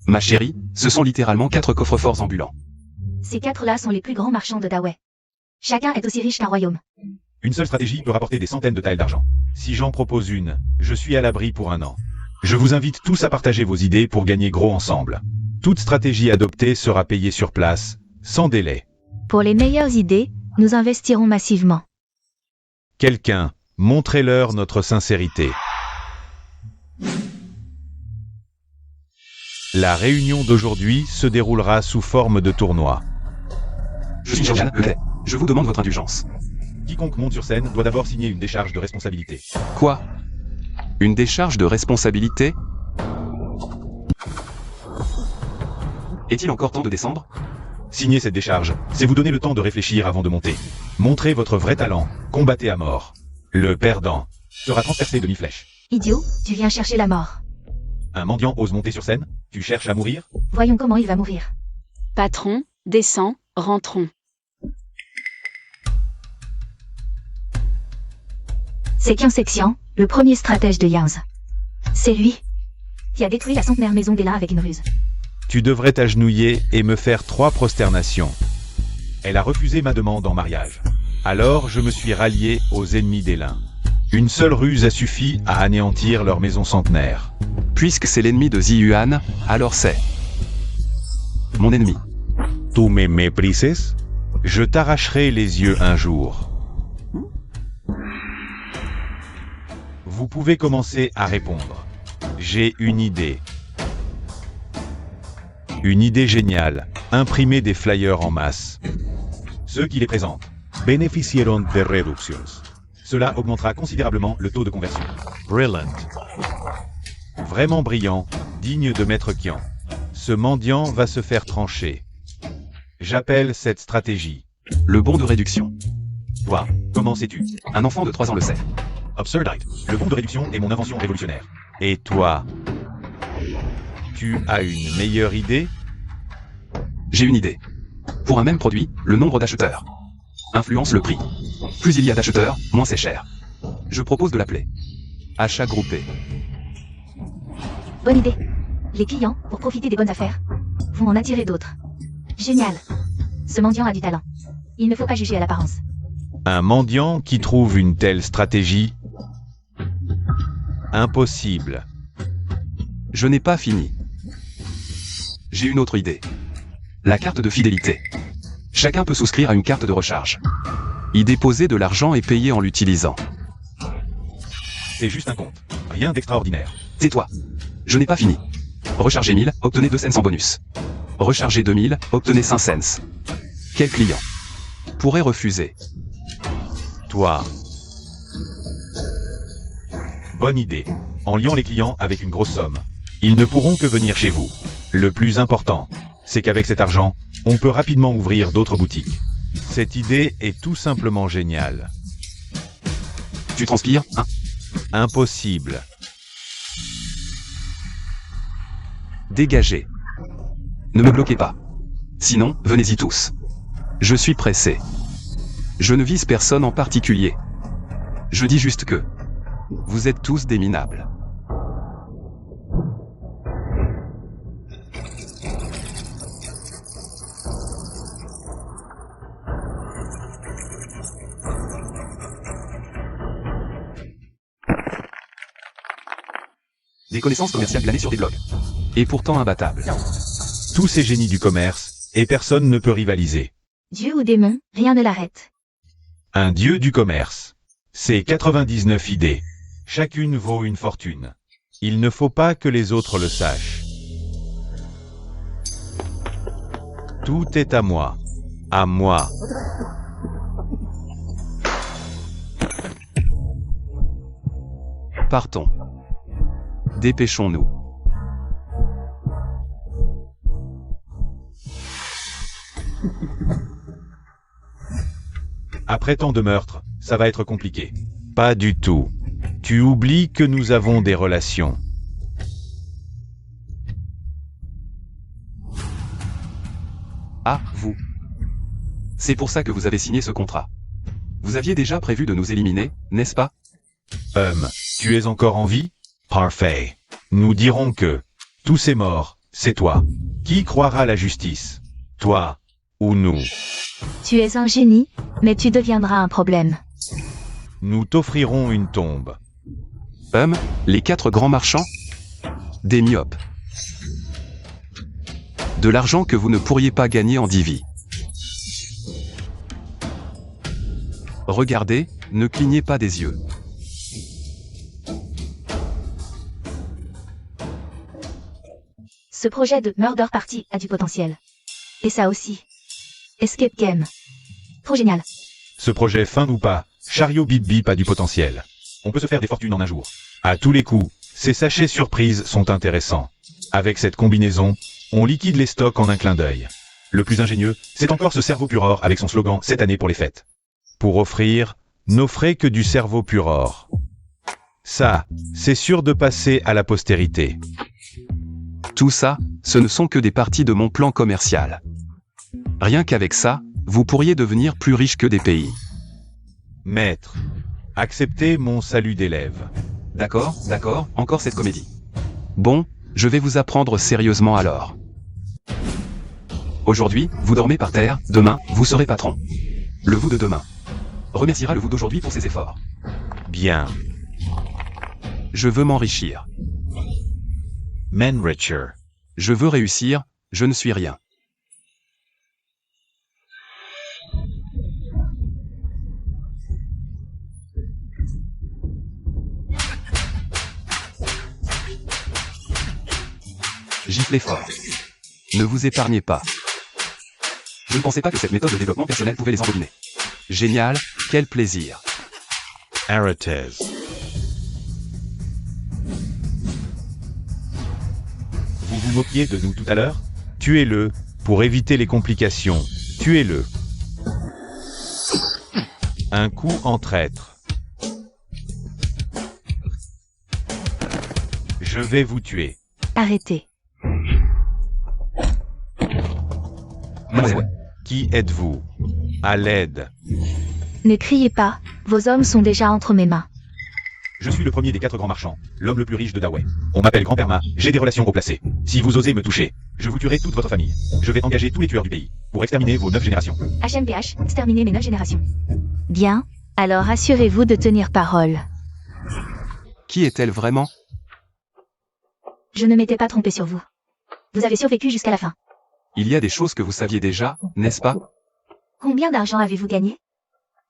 Ma chérie, ce sont littéralement 4 coffres-forts ambulants. Ces 4-là sont les plus grands marchands de Dawei. Chacun est aussi riche qu'un royaume. Une seule stratégie peut rapporter des centaines de taels d'argent. Si j'en propose une, je suis à l'abri pour un an. Je vous invite tous à partager vos idées pour gagner gros ensemble. Toute stratégie adoptée sera payée sur place, sans délai. Pour les meilleures idées, nous investirons massivement. Quelqu'un, montrez-leur notre sincérité. La réunion d'aujourd'hui se déroulera sous forme de tournoi. Je suis Georgian, le lait. Je vous demande votre indulgence. Quiconque monte sur scène doit d'abord signer une décharge de responsabilité. Quoi? Une décharge de responsabilité? Est-il encore temps de descendre? Signer cette décharge, c'est vous donner le temps de réfléchir avant de monter. Montrez votre vrai talent, combattez à mort. Le perdant sera transpercé de mi-flèche. Idiot, tu viens chercher la mort. Un mendiant ose monter sur scène? Tu cherches à mourir? Voyons comment il va mourir. Patron, descends, rentrons. C'est Qian Sexian, le premier stratège de Yanz. C'est lui qui a détruit la centenaire maison des Lins avec une ruse. Tu devrais t'agenouiller et me faire 3 prosternations. Elle a refusé ma demande en mariage. Alors je me suis rallié aux ennemis des Lins. Une seule ruse a suffi à anéantir leur maison centenaire. Puisque c'est l'ennemi de Ziyuan, alors c'est mon ennemi. Tu me méprises? Je t'arracherai les yeux un jour. Vous pouvez commencer à répondre. J'ai une idée. Une idée géniale. Imprimer des flyers en masse. Ceux qui les présentent bénéficieront de réductions. Cela augmentera considérablement le taux de conversion. Brilliant. Vraiment brillant, digne de Maître Qian. Ce mendiant va se faire trancher. J'appelle cette stratégie Le bon de réduction. Toi, comment sais-tu? Un enfant de 3 ans le sait. Absurdite. Le bon de réduction est mon invention révolutionnaire. Et toi? Tu as une meilleure idée? J'ai une idée. Pour un même produit, le nombre d'acheteurs influence le prix. Plus il y a d'acheteurs, moins c'est cher. Je propose de l'appeler achat groupé. Bonne idée. Les clients, pour profiter des bonnes affaires, vont en attirer d'autres. Génial. Ce mendiant a du talent. Il ne faut pas juger à l'apparence. Un mendiant qui trouve une telle stratégie? Impossible. Je n'ai pas fini. J'ai une autre idée. La carte de fidélité. Chacun peut souscrire à une carte de recharge. Y déposer de l'argent et payer en l'utilisant. C'est juste un compte. Rien d'extraordinaire. Tais-toi. Je n'ai pas fini. Rechargez 1000, obtenez 2 cents en bonus. Rechargez 2000, obtenez 5 cents. Quel client pourrait refuser? Toi. Bonne idée. En liant les clients avec une grosse somme, ils ne pourront que venir chez vous. Le plus important, c'est qu'avec cet argent, on peut rapidement ouvrir d'autres boutiques. Cette idée est tout simplement géniale. Tu transpires, hein? Impossible. Dégagez. Ne me bloquez pas. Sinon, venez-y tous. Je suis pressé. Je ne vise personne en particulier. Je dis juste que vous êtes tous des minables. Des connaissances commerciales glanées sur des blogs. Et pourtant imbattables. Tous ces génies du commerce, et personne ne peut rivaliser. Dieu ou démon, rien ne l'arrête. Un dieu du commerce. C'est 99 idées. Chacune vaut une fortune. Il ne faut pas que les autres le sachent. Tout est à moi. À moi. Partons. Dépêchons-nous. Après tant de meurtres, ça va être compliqué. Pas du tout. Tu oublies que nous avons des relations. Ah, vous. C'est pour ça que vous avez signé ce contrat. Vous aviez déjà prévu de nous éliminer, n'est-ce pas? Tu es encore en vie? Parfait. Nous dirons que tous ces morts, c'est toi. Qui croira la justice? Toi ou nous? Tu es un génie, mais tu deviendras un problème. Nous t'offrirons une tombe. Les 4 grands marchands? Des myopes. De l'argent que vous ne pourriez pas gagner en 10 vies. Regardez, ne clignez pas des yeux. Ce projet de Murder Party a du potentiel. Et ça aussi. Escape Game. Trop génial. Ce projet fin ou pas, Chariot Bip Bip a du potentiel. On peut se faire des fortunes en un jour. À tous les coups, ces sachets surprises sont intéressants. Avec cette combinaison, on liquide les stocks en un clin d'œil. Le plus ingénieux, c'est encore ce cerveau pur or avec son slogan « Cette année pour les fêtes ». Pour offrir, n'offrez que du cerveau pur or. Ça, c'est sûr de passer à la postérité. Tout ça, ce ne sont que des parties de mon plan commercial. Rien qu'avec ça, vous pourriez devenir plus riche que des pays. Maître, acceptez mon salut d'élève. D'accord, encore cette comédie. Bon, je vais vous apprendre sérieusement alors. Aujourd'hui, vous dormez par terre, demain, vous serez patron. Le vous de demain remerciera le vous d'aujourd'hui pour ses efforts. Bien. Je veux m'enrichir. Man Richer. Je veux réussir, je ne suis rien. Giflez fort. Ne vous épargnez pas. Je ne pensais pas que cette méthode de développement personnel pouvait les endominer. Génial, quel plaisir. Aratez. Vous vous moquiez de nous tout à l'heure? Tuez-le, pour éviter les complications. Tuez-le. Un coup en traître. Je vais vous tuer. Arrêtez. Mademoiselle. Qui êtes-vous? À l'aide. Ne criez pas, vos hommes sont déjà entre mes mains. Je suis le premier des 4 grands marchands, l'homme le plus riche de Dawei. On m'appelle Grand-Père Ma, j'ai des relations haut placées. Si vous osez me toucher, je vous tuerai toute votre famille. Je vais engager tous les tueurs du pays, pour exterminer vos 9 générations. HMPH, exterminer mes 9 générations. Bien, alors assurez-vous de tenir parole. Qui est-elle vraiment? Je ne m'étais pas trompé sur vous. Vous avez survécu jusqu'à la fin. Il y a des choses que vous saviez déjà, n'est-ce pas? Combien d'argent avez-vous gagné?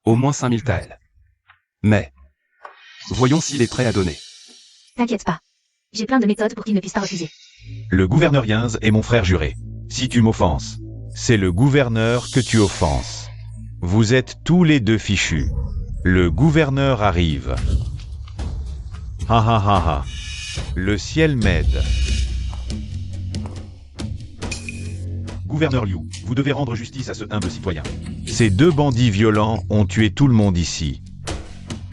Au moins 5000 taels. Mais, voyons s'il est prêt à donner. T'inquiète pas. J'ai plein de méthodes pour qu'il ne puisse pas refuser. Le gouverneur Yinz est mon frère juré. Si tu m'offenses, c'est le gouverneur que tu offenses. Vous êtes tous les deux fichus. Le gouverneur arrive. Ha ha ha ha. Le ciel m'aide. Gouverneur Liu, vous devez rendre justice à ce humble citoyen. Ces 2 bandits violents ont tué tout le monde ici.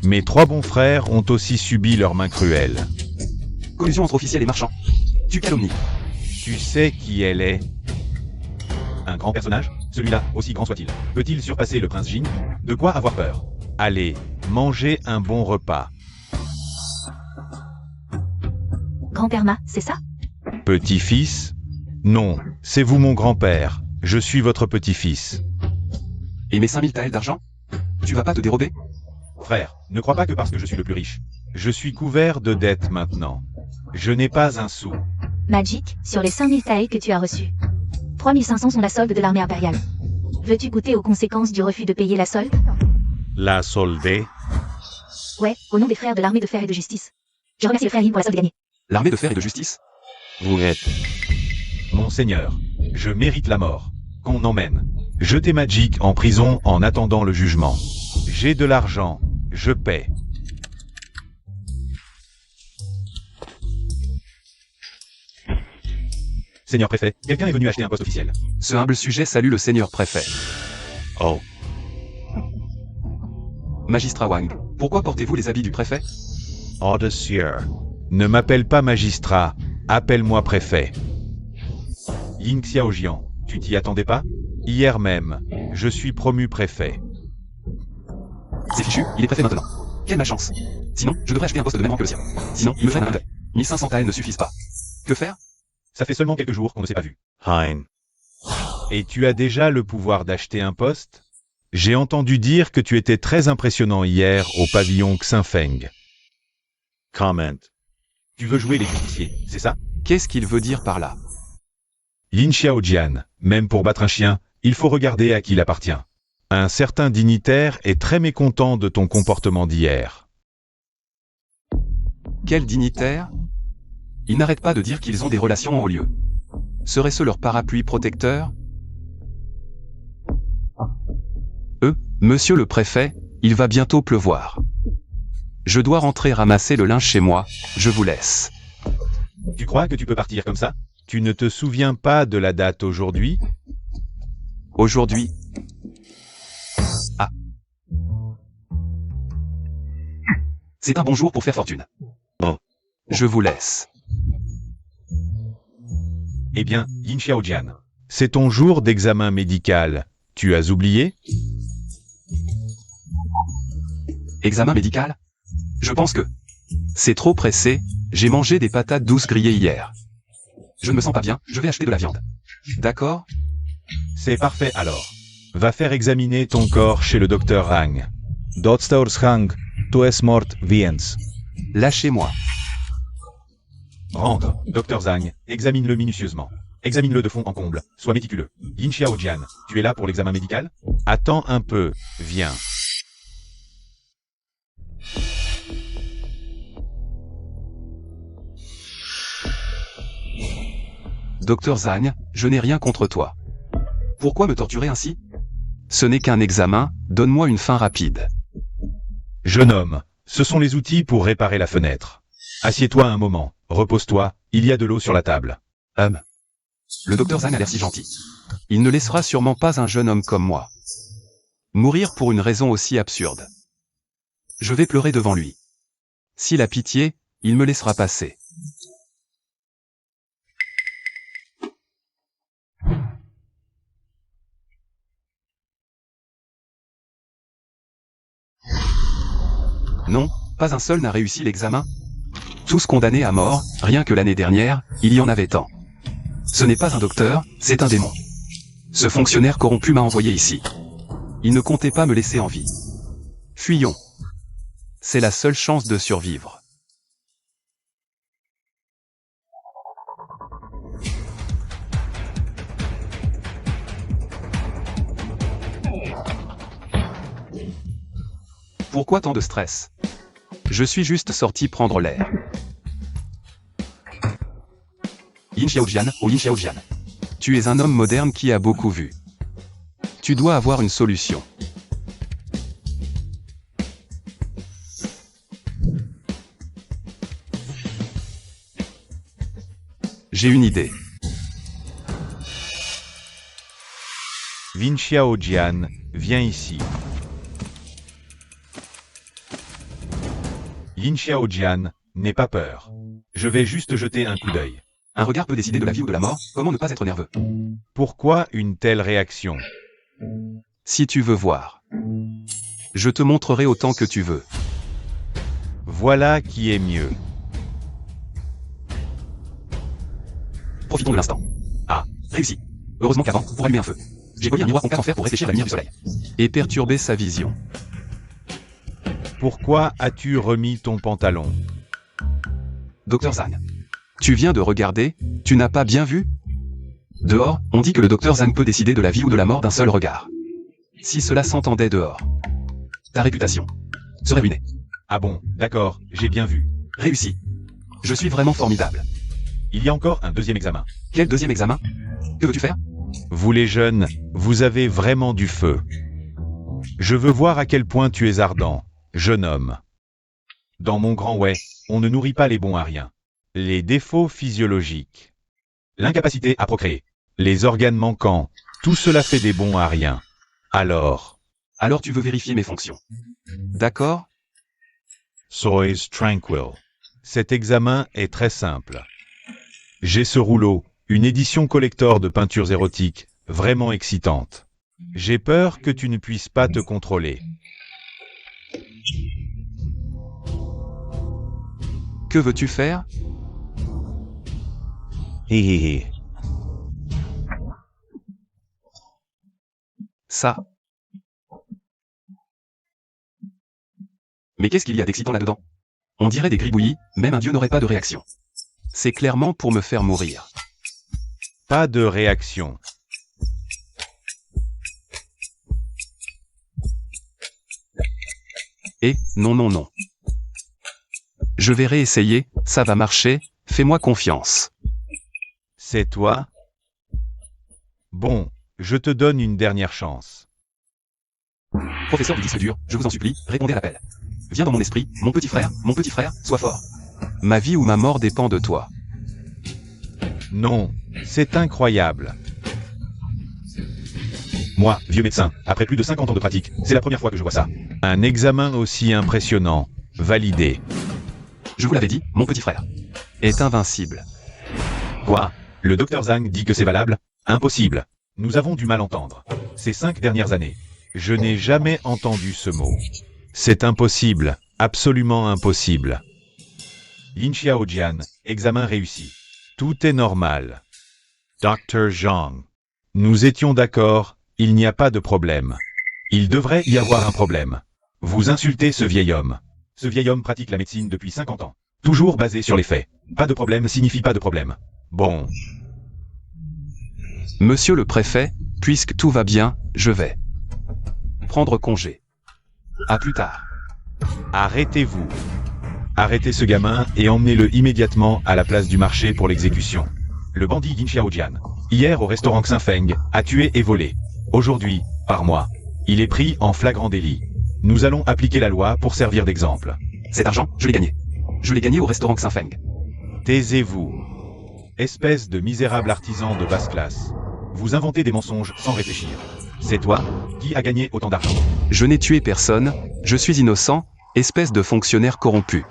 Mes 3 bons frères ont aussi subi leurs mains cruelles. Collusion entre officiels et marchands. Tu calomnies. Tu sais qui elle est? Un grand personnage? Celui-là, aussi grand soit-il. Peut-il surpasser le prince Jin? De quoi avoir peur? Allez, mangez un bon repas. Grand-père Ma, c'est ça? Petit-fils? Non, c'est vous mon grand-père. Je suis votre petit-fils. Et mes 5000 taels d'argent? Tu vas pas te dérober? Frère, ne crois pas que parce que je suis le plus riche. Je suis couvert de dettes maintenant. Je n'ai pas un sou. Magic, sur les 5000 taels que tu as reçus. 3500 sont la solde de l'armée impériale. Veux-tu goûter aux conséquences du refus de payer la solde? La soldée? Ouais, au nom des frères de l'armée de fer et de justice. Je remercie le frère Yin pour la solde gagnée. L'armée de fer et de justice? Vous êtes... Monseigneur, je mérite la mort. qu'on emmène. Jeter Magic en prison en attendant le jugement. J'ai de l'argent, je paie. Seigneur préfet, quelqu'un est venu acheter un poste officiel. Ce humble sujet salue le seigneur préfet. Oh. Magistrat Wang, pourquoi portez-vous les habits du préfet? Ordre, Sire. Ne m'appelle pas magistrat, appelle-moi préfet. Ying Xiaojian, tu t'y attendais pas? Hier même, je suis promu préfet. C'est fichu, il est préfet maintenant. Quelle malchance. Sinon, je devrais acheter un poste de même rang que le sien. Sinon, il me ferait un de 1500 taels ne suffisent pas. Que faire? Ça fait seulement quelques jours qu'on ne s'est pas vu. Hein. Et tu as déjà le pouvoir d'acheter un poste? J'ai entendu dire que tu étais très impressionnant hier au pavillon Xinfeng. Comment. Tu veux jouer les justiciers, c'est ça? Qu'est-ce qu'il veut dire par là? Lin Xiaojian, même pour battre un chien, il faut regarder à qui il appartient. Un certain dignitaire est très mécontent de ton comportement d'hier. Quel dignitaire? Ils n'arrêtent pas de dire qu'ils ont des relations en haut lieu. Serait-ce leur parapluie protecteur? Monsieur le préfet, il va bientôt pleuvoir. Je dois rentrer ramasser le linge chez moi, je vous laisse. Tu crois que tu peux partir comme ça? Tu ne te souviens pas de la date aujourd'hui? Aujourd'hui. Ah. C'est un bon jour pour faire fortune. Oh. Je vous laisse. Eh bien, Yin Xiaojian, c'est ton jour d'examen médical. Tu as oublié? Examen médical? Je pense que c'est trop pressé, j'ai mangé des patates douces grillées hier. Je ne me sens pas bien, je vais acheter de la viande. D'accord? C'est parfait alors. Va faire examiner ton corps chez le docteur Rang. Docteur Rang, tu es mort viens. Lâchez-moi. Rentre, docteur Zhang, examine-le minutieusement. Examine-le de fond en comble, sois méticuleux. Yin Xiaojian, tu es là pour l'examen médical? Attends un peu, viens. Docteur Zhang, je n'ai rien contre toi. Pourquoi me torturer ainsi? Ce n'est qu'un examen, donne-moi une fin rapide. Jeune homme, ce sont les outils pour réparer la fenêtre. Assieds-toi un moment, repose-toi, il y a de l'eau sur la table. Le docteur Zhang a l'air si gentil. Il ne laissera sûrement pas un jeune homme comme moi mourir pour une raison aussi absurde. Je vais pleurer devant lui. S'il a pitié, il me laissera passer. Non, pas un seul n'a réussi l'examen. Tous condamnés à mort, rien que l'année dernière, il y en avait tant. Ce n'est pas un docteur, c'est un démon. Ce fonctionnaire corrompu m'a envoyé ici. Il ne comptait pas me laisser en vie. Fuyons. C'est la seule chance de survivre. Pourquoi tant de stress? Je suis juste sorti prendre l'air. Yin Xiaojian, oh Yin Xiaojian. Tu es un homme moderne qui a beaucoup vu. Tu dois avoir une solution. J'ai une idée. Lin Xiaojian, viens ici. Yin Xiaojian, n'aie pas peur. Je vais juste jeter un coup d'œil. Un regard peut décider de la vie ou de la mort, comment ne pas être nerveux? Pourquoi une telle réaction? Si tu veux voir. Je te montrerai autant que tu veux. Voilà qui est mieux. Profitons de l'instant. Ah, réussi. Heureusement qu'avant, pour allumer un feu, j'ai poli un miroir concave en fer pour réfléchir la lumière du soleil. Et perturber sa vision. Pourquoi as-tu remis ton pantalon? Docteur Zhang. Tu viens de regarder, tu n'as pas bien vu? Dehors, on dit que le docteur Zhang peut décider de la vie ou de la mort d'un seul regard. Si cela s'entendait dehors, ta réputation serait ruinée. Ah bon, d'accord, j'ai bien vu. Réussi. Je suis vraiment formidable. Il y a encore un deuxième examen. Quel deuxième examen? Que veux-tu faire? Vous les jeunes, vous avez vraiment du feu. Je veux voir à quel point tu es ardent, jeune homme. Dans mon grand ouais, on ne nourrit pas les bons à rien. Les défauts physiologiques, l'incapacité à procréer, les organes manquants, tout cela fait des bons à rien. Alors tu veux vérifier mes fonctions. D'accord? Sois tranquille. Cet examen est très simple. J'ai ce rouleau, une édition collector de peintures érotiques, vraiment excitante. J'ai peur que tu ne puisses pas te contrôler. Que veux-tu faire? Hihihi. Ça. Mais qu'est-ce qu'il y a d'excitant là-dedans? On dirait des gribouillis, même un dieu n'aurait pas de réaction. C'est clairement pour me faire mourir. Pas de réaction. Et, non. Je vais réessayer, ça va marcher, fais-moi confiance. C'est toi? Bon, je te donne une dernière chance. Professeur du disque dur, je vous en supplie, répondez à l'appel. Viens dans mon esprit, mon petit frère, sois fort. Ma vie ou ma mort dépend de toi. Non, c'est incroyable. Moi, vieux médecin, après plus de 50 ans de pratique, c'est la première fois que je vois ça. Un examen aussi impressionnant, validé. Je vous l'avais dit, mon petit frère est invincible. Quoi? Le docteur Zhang dit que c'est valable? Impossible. Nous avons du mal entendre. Ces 5 dernières années, je n'ai jamais entendu ce mot. C'est impossible, absolument impossible. Lin Xiaojian, examen réussi. Tout est normal. Dr. Zhang. Nous étions d'accord, il n'y a pas de problème. Il devrait y avoir un problème. Vous insultez ce vieil homme. Ce vieil homme pratique la médecine depuis 50 ans. Toujours basé sur les faits. Pas de problème signifie pas de problème. Bon. Monsieur le préfet, puisque tout va bien, je vais prendre congé. À plus tard. Arrêtez-vous. Arrêtez ce gamin et emmenez-le immédiatement à la place du marché pour l'exécution. Le bandit Lin Xiaojian, hier au restaurant Xinfeng, a tué et volé. Aujourd'hui, par moi, il est pris en flagrant délit. Nous allons appliquer la loi pour servir d'exemple. Cet argent, je l'ai gagné. Je l'ai gagné au restaurant Xinfeng. Taisez-vous. Espèce de misérable artisan de basse classe. Vous inventez des mensonges sans réfléchir. C'est toi qui as gagné autant d'argent. Je n'ai tué personne, je suis innocent, espèce de fonctionnaire corrompu.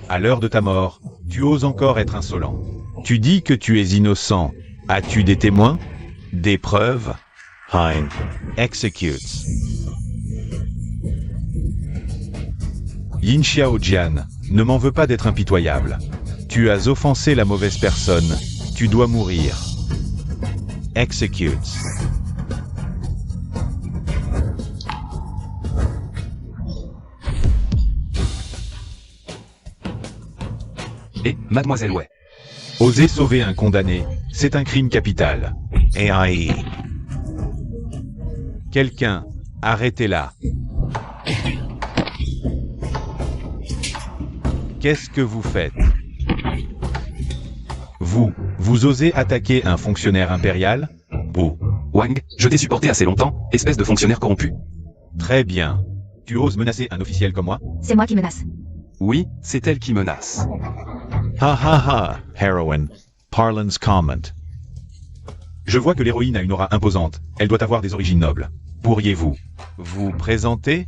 À l'heure de ta mort, tu oses encore être insolent. Tu dis que tu es innocent. As-tu des témoins? Des preuves? Hein. Executes. Lin Xiaojian, ne m'en veux pas d'être impitoyable. Tu as offensé la mauvaise personne. Tu dois mourir. Executes. Et, mademoiselle Wei. Oser sauver un condamné, c'est un crime capital. AI. Quelqu'un, arrêtez-la. Qu'est-ce que vous faites? Vous osez attaquer un fonctionnaire impérial? Oh. Wang, je t'ai supporté assez longtemps, espèce de fonctionnaire corrompu. Très bien. Tu oses menacer un officiel comme moi? C'est moi qui menace. Oui, c'est elle qui menace. Ha ha ha, heroine. Parlance comment. Je vois que l'héroïne a une aura imposante. Elle doit avoir des origines nobles. Pourriez-vous vous présenter?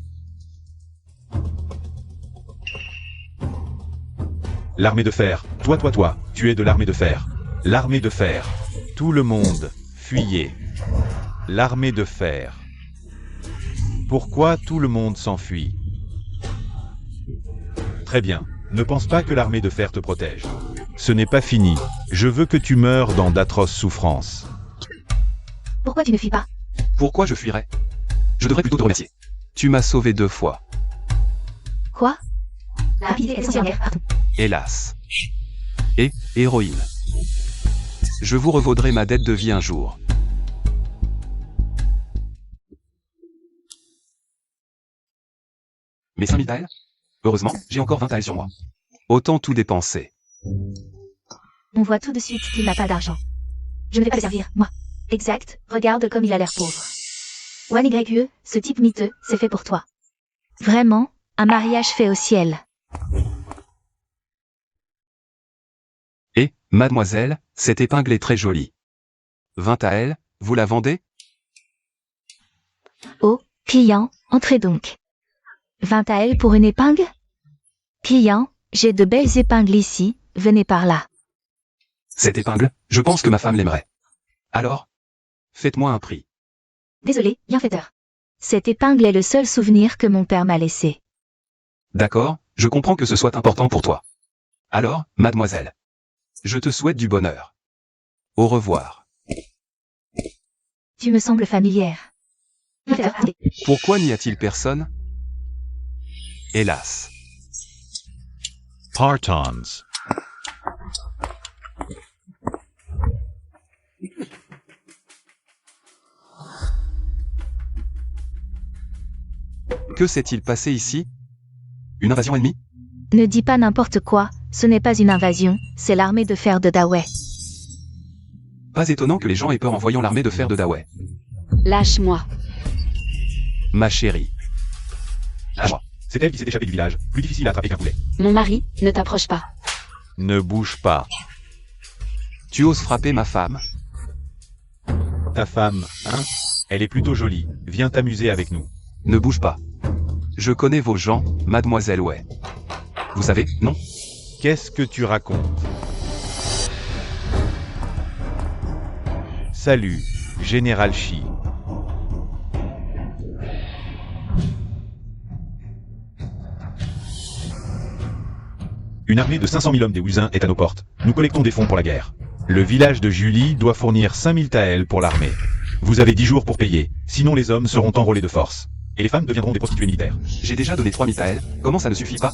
L'armée de fer. Toi, tu es de l'armée de fer. L'armée de fer. Tout le monde, fuyez. L'armée de fer. Pourquoi tout le monde s'enfuit? Très bien. Ne pense pas que l'armée de fer te protège. Ce n'est pas fini. Je veux que tu meures dans d'atroces souffrances. Pourquoi tu ne fuis pas? Pourquoi je fuirais? Je devrais plutôt te remercier. Tu m'as sauvé 2 fois. Quoi? La rapidité est essentielle partout. Hélas. Et, héroïne. Je vous revaudrai ma dette de vie un jour. Mais 5000 taels? Heureusement, j'ai encore 20 taels sur moi. Autant tout dépenser. On voit tout de suite qu'il n'a pas d'argent. Je ne vais pas le servir, moi. Exact, regarde comme il a l'air pauvre. One YE, ce type miteux, c'est fait pour toi. Vraiment, un mariage fait au ciel. Et, mademoiselle, cette épingle est très jolie. 20 à elle, vous la vendez? Oh, client, entrez donc. 20 à elle pour une épingle? Client, j'ai de belles épingles ici, venez par là. Cette épingle, je pense que ma femme l'aimerait. Alors? Faites-moi un prix. Désolé, bienfaiteur. Cette épingle est le seul souvenir que mon père m'a laissé. D'accord, je comprends que ce soit important pour toi. Alors, mademoiselle. Je te souhaite du bonheur. Au revoir. Tu me sembles familière. Bienfaiteur, attendez. Pourquoi n'y a-t-il personne? Hélas. Partons. Que s'est-il passé ici? Une invasion ennemie? Ne dis pas n'importe quoi, ce n'est pas une invasion, c'est l'armée de fer de Dawei. Pas étonnant que les gens aient peur en voyant l'armée de fer de Dawei. Lâche-moi. Ma chérie. Lâche-moi. C'est elle qui s'est échappée du village. Plus difficile à attraper qu'un poulet. Mon mari, ne t'approche pas. Ne bouge pas. Tu oses frapper ma femme? Ta femme, hein? Elle est plutôt jolie. Viens t'amuser avec nous. Ne bouge pas. Je connais vos gens, mademoiselle Wei. Vous savez, non? Qu'est-ce que tu racontes? Salut, Général Shi. Une armée de 500 000 hommes des Wuzins est à nos portes. Nous collectons des fonds pour la guerre. Le village de Julie doit fournir 5000 taels pour l'armée. Vous avez 10 jours pour payer, sinon les hommes seront enrôlés de force. Et les femmes deviendront des prostituées militaires. J'ai déjà donné 3000 taels, comment ça ne suffit pas?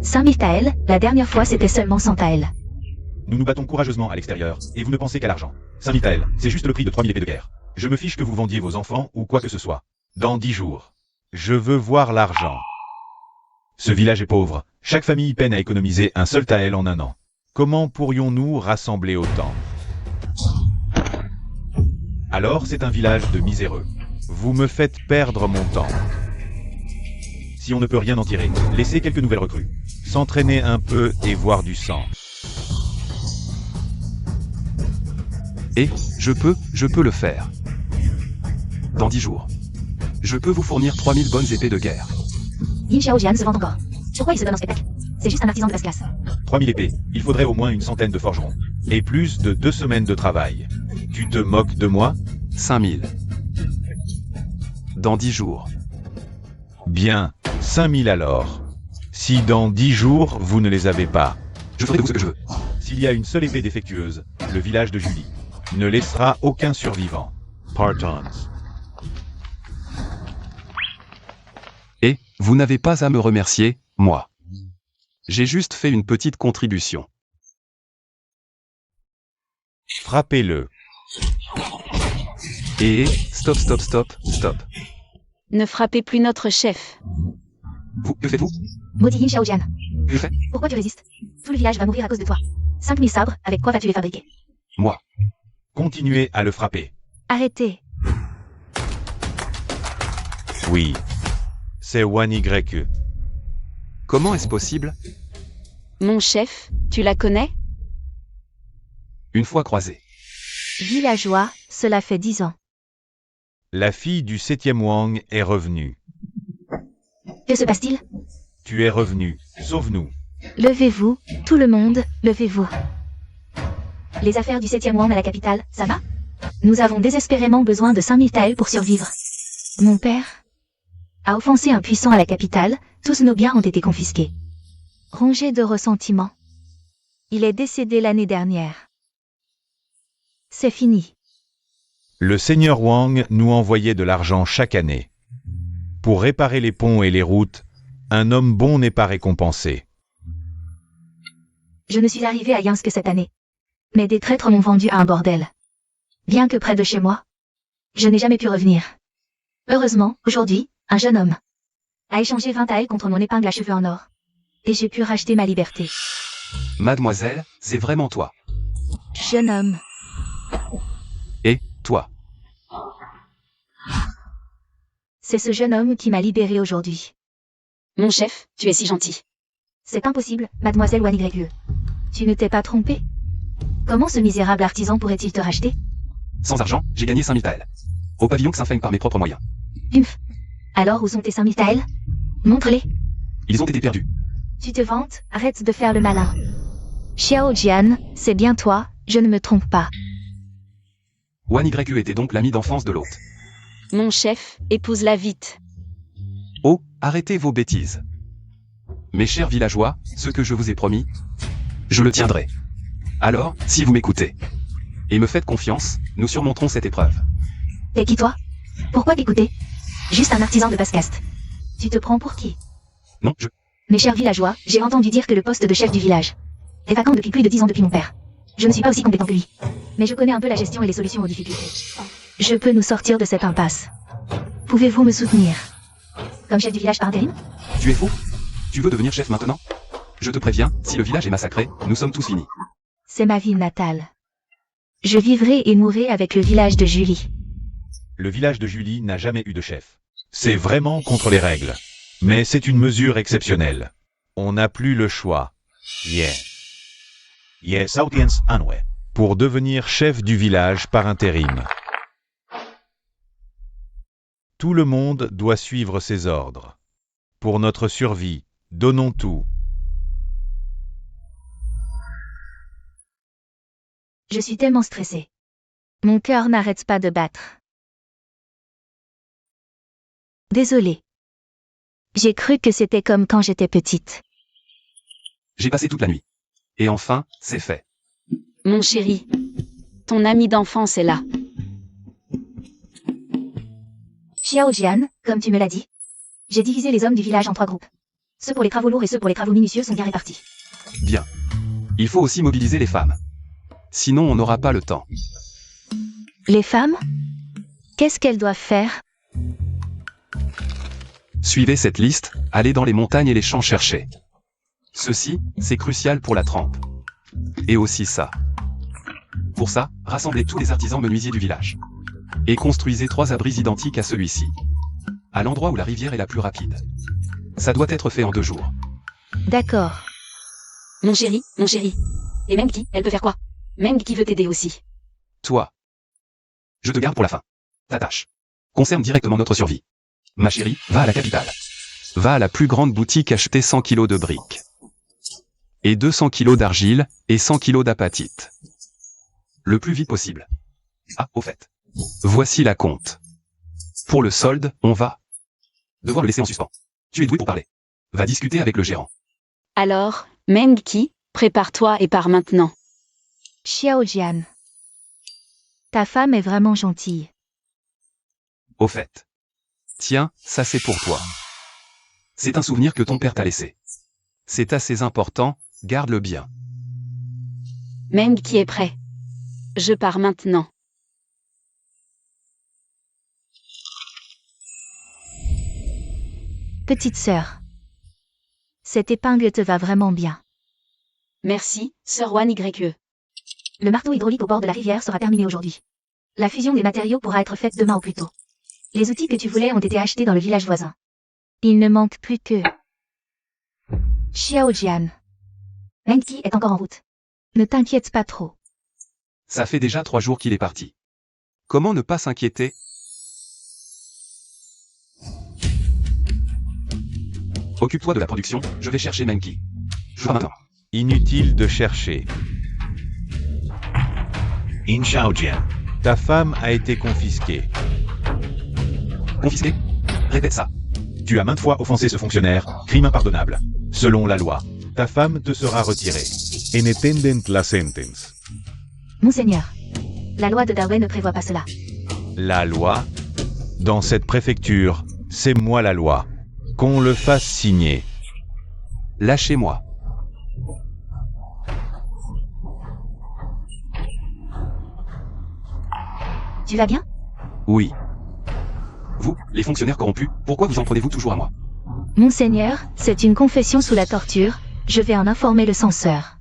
5000 taels, la dernière fois c'était seulement 100 taels. Nous nous battons courageusement à l'extérieur, et vous ne pensez qu'à l'argent. 5000 taels, c'est juste le prix de 3000 épées de guerre. Je me fiche que vous vendiez vos enfants ou quoi que ce soit. Dans 10 jours. Je veux voir l'argent. Ce village est pauvre. Chaque famille peine à économiser un seul tael en un an. Comment pourrions-nous rassembler autant? Alors c'est un village de miséreux. Vous me faites perdre mon temps. Si on ne peut rien en tirer, laissez quelques nouvelles recrues. S'entraîner un peu et voir du sang. Et, je peux le faire. Dans 10 jours. Je peux vous fournir 3000 bonnes épées de guerre. Yin Xiaojian se vend encore. Pourquoi il se donne en spectacle? C'est juste un artisan de basse classe. 3000 épées, il faudrait au moins une centaine de forgerons. Et plus de 2 semaines de travail. Tu te moques de moi? 5000. Dans 10 jours. Bien, 5000 alors. Si dans 10 jours, vous ne les avez pas. Je ferai de vous ce que je veux. S'il y a une seule épée défectueuse, le village de Julie ne laissera aucun survivant. Partons. Et, vous n'avez pas à me remercier, moi. J'ai juste fait une petite contribution. Frappez-le. Et, stop. Ne frappez plus notre chef. Vous, que faites-vous? Maudit Yin Xiaojian. Que je fais? Pourquoi tu résistes? Tout le village va mourir à cause de toi. 5000 sabres, avec quoi vas-tu les fabriquer? Moi. Continuez à le frapper. Arrêtez. Oui. C'est One YE. Comment est-ce possible? Mon chef, tu la connais? Une fois croisé. Villageois, cela fait 10 ans. La fille du 7e Wang est revenue. Que se passe-t-il? Tu es revenu. Sauve-nous. Levez-vous, tout le monde, levez-vous. Les affaires du 7e Wang à la capitale, ça va? Nous avons désespérément besoin de 5000 taels pour survivre. Mon père a offensé un puissant à la capitale, tous nos biens ont été confisqués. Rongé de ressentiment. Il est décédé l'année dernière. C'est fini. Le seigneur Wang nous envoyait de l'argent chaque année. Pour réparer les ponts et les routes, un homme bon n'est pas récompensé. Je ne suis arrivé à Yinsk que cette année. Mais des traîtres m'ont vendu à un bordel. Bien que près de chez moi, je n'ai jamais pu revenir. Heureusement, aujourd'hui, un jeune homme a échangé 20 taels contre mon épingle à cheveux en or. Et j'ai pu racheter ma liberté. Mademoiselle, c'est vraiment toi. Jeune homme. Et, Toi. C'est ce jeune homme qui m'a libéré aujourd'hui. Mon chef, tu es si gentil. C'est impossible, mademoiselle Wanigrelieu. Tu ne t'es pas trompée? Comment ce misérable artisan pourrait-il te racheter? Sans argent, j'ai gagné 5000 taels. Au pavillon Xinfeng par mes propres moyens. Humph. Alors où sont tes 5000 taels? Montre-les. Ils ont été perdus. Tu te vantes, arrête de faire le malin. Xiao Jian, c'est bien toi, je ne me trompe pas. Wan YU était donc l'ami d'enfance de l'hôte. Mon chef, épouse-la vite. Oh, arrêtez vos bêtises. Mes chers villageois, ce que je vous ai promis, je le tiendrai. Alors, si vous m'écoutez et me faites confiance, nous surmonterons cette épreuve. T'es qui toi? Pourquoi t'écouter? Juste un artisan de basse-caste. Tu te prends pour qui? Non, Mes chers villageois, j'ai entendu dire que le poste de chef du village est vacant depuis plus de 10 ans depuis mon père. Je ne suis pas aussi compétent que lui. Mais je connais un peu la gestion et les solutions aux difficultés. Je peux nous sortir de cette impasse. Pouvez-vous me soutenir? Comme chef du village par intérim? Tu es fou? Tu veux devenir chef maintenant? Je te préviens, si le village est massacré, nous sommes tous finis. C'est ma ville natale. Je vivrai et mourrai avec le village de Julie. Le village de Julie n'a jamais eu de chef. C'est vraiment contre les règles. Mais c'est une mesure exceptionnelle. On n'a plus le choix. Yes, audience Anwe. Pour devenir chef du village par intérim. Tout le monde doit suivre ses ordres. Pour notre survie, donnons tout. Je suis tellement stressée. Mon cœur n'arrête pas de battre. Désolée. J'ai cru que c'était comme quand j'étais petite. J'ai passé toute la nuit. Et enfin, c'est fait. Mon chéri, ton ami d'enfance est là. Xiao Jian, comme tu me l'as dit. J'ai divisé les hommes du village en 3 groupes. Ceux pour les travaux lourds et ceux pour les travaux minutieux sont bien répartis. Bien. Il faut aussi mobiliser les femmes. Sinon, on n'aura pas le temps. Les femmes? Qu'est-ce qu'elles doivent faire? Suivez cette liste, allez dans les montagnes et les champs chercher. Ceci, c'est crucial pour la trempe. Et aussi ça. Pour ça, rassemblez tous les artisans menuisiers du village. Et construisez 3 abris identiques à celui-ci. À l'endroit où la rivière est la plus rapide. Ça doit être fait en 2 jours. D'accord. Mon chéri. Et Mengki, elle peut faire quoi? Mengki veut t'aider aussi. Toi. Je te garde pour la fin. Ta tâche concerne directement notre survie. Ma chérie, va à la capitale. Va à la plus grande boutique acheter 100 kilos de briques. Et 200 kilos d'argile, et 100 kilos d'apatite. Le plus vite possible. Ah, au fait. Voici la compte. Pour le solde, on va devoir le laisser en suspens. Tu es doué pour parler. Va discuter avec le gérant. Alors, Mengki, prépare-toi et pars maintenant. Xiao Jian. Ta femme est vraiment gentille. Au fait. Tiens, ça c'est pour toi. C'est un souvenir que ton père t'a laissé. C'est assez important, garde-le bien. Mengki est prêt. Je pars maintenant. Petite sœur. Cette épingle te va vraiment bien. Merci, sœur Wan YE. Le marteau hydraulique au bord de la rivière sera terminé aujourd'hui. La fusion des matériaux pourra être faite demain au plus tôt. Les outils que tu voulais ont été achetés dans le village voisin. Il ne manque plus que... Xiao Jian. Mengki est encore en route. Ne t'inquiète pas trop. Ça fait déjà 3 jours qu'il est parti. Comment ne pas s'inquiéter? Occupe-toi de la production, je vais chercher Mengki. Je pars maintenant. Inutile de chercher. In Shaojian. Ta femme a été confisquée. Confisqué? Répète ça. Tu as maintes fois offensé ce fonctionnaire, crime impardonnable. Selon la loi, ta femme te sera retirée. En attendant la sentence. Monseigneur. La loi de Dawei ne prévoit pas cela. La loi? Dans cette préfecture, c'est moi la loi. Qu'on le fasse signer. Lâchez-moi. Tu vas bien? Oui. Vous, les fonctionnaires corrompus, pourquoi vous en prenez-vous toujours à moi? Monseigneur, c'est une confession sous la torture. Je vais en informer le censeur.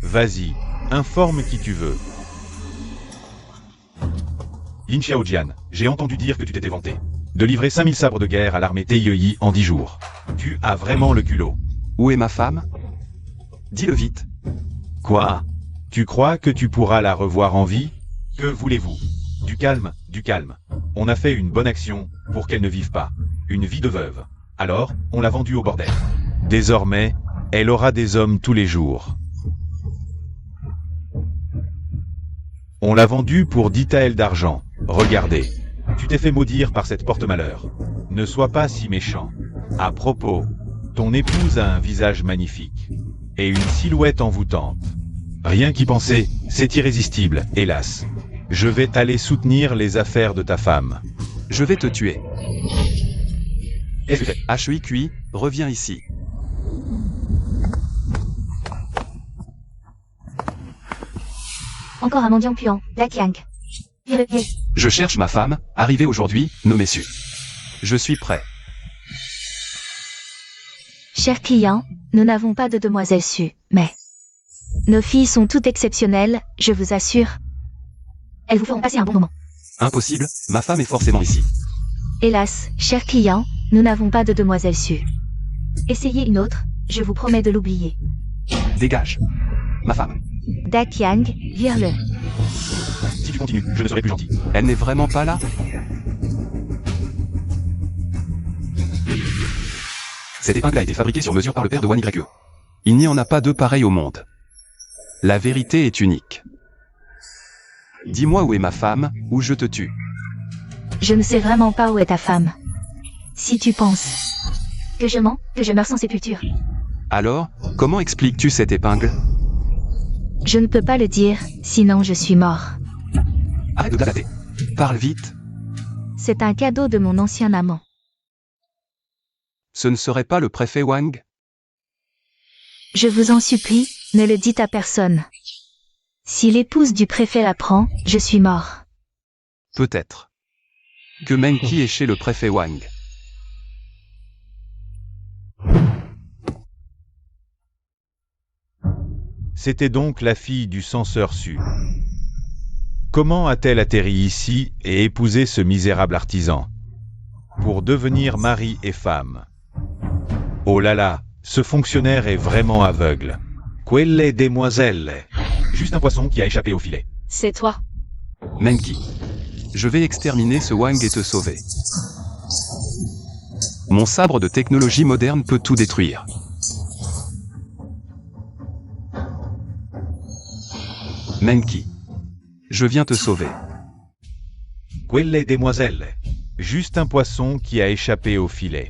Vas-y, informe qui tu veux. Lin Xiaojian, j'ai entendu dire que tu t'étais vanté de livrer 5000 sabres de guerre à l'armée Taiyuyi en 10 jours. Tu as vraiment le culot. Où est ma femme? Dis-le vite. Quoi? Tu crois que tu pourras la revoir en vie? Que voulez-vous? Du calme, du calme. On a fait une bonne action pour qu'elle ne vive pas une vie de veuve. Alors, on l'a vendue au bordel. Désormais, elle aura des hommes tous les jours. On l'a vendue pour 10 taels d'argent. Regardez. Tu t'es fait maudire par cette porte-malheur. Ne sois pas si méchant. À propos, ton épouse a un visage magnifique. Et une silhouette envoûtante. Rien qu'y penser, c'est irrésistible, hélas. Je vais t'aller soutenir les affaires de ta femme. Je vais te tuer. Qu'est-ce que c'est? HUIQI, reviens ici. Encore un mendiant puant, Daqiang. Je cherche ma femme, arrivée aujourd'hui, nommée Su. Je suis prêt. Cher client, nous n'avons pas de demoiselle Su, mais... Nos filles sont toutes exceptionnelles, je vous assure. Elles vous feront passer un bon moment. Impossible, ma femme est forcément ici. Hélas, cher client, nous n'avons pas de demoiselle Su. Essayez une autre, je vous promets de l'oublier. Dégage. Ma femme. Daqiang, vire-le. Si tu continues, je ne serai plus gentil. Elle n'est vraiment pas là? Cette épingle a été fabriquée sur mesure par le père de Wan YE. Il n'y en a pas deux pareils au monde. La vérité est unique. Dis-moi où est ma femme, ou je te tue. Je ne sais vraiment pas où est ta femme. Si tu penses que je mens, que je meurs sans sépulture. Alors, comment expliques-tu cette épingle? Je ne peux pas le dire, sinon je suis mort. Arrête de blablater. Parle vite. C'est un cadeau de mon ancien amant. Ce ne serait pas le préfet Wang? Je vous en supplie, ne le dites à personne. Si l'épouse du préfet l'apprend, je suis mort. Peut-être. Que Menqi est chez le préfet Wang. C'était donc la fille du censeur Su. Comment a-t-elle atterri ici et épousé ce misérable artisan? Pour devenir mari et femme. Oh là là, ce fonctionnaire est vraiment aveugle. Quelle demoiselle? Juste un poisson qui a échappé au filet. C'est toi. Menqi. Je vais exterminer ce Wang et te sauver. Mon sabre de technologie moderne peut tout détruire. Menqi. Je viens te sauver. Quelle demoiselle? Juste un poisson qui a échappé au filet.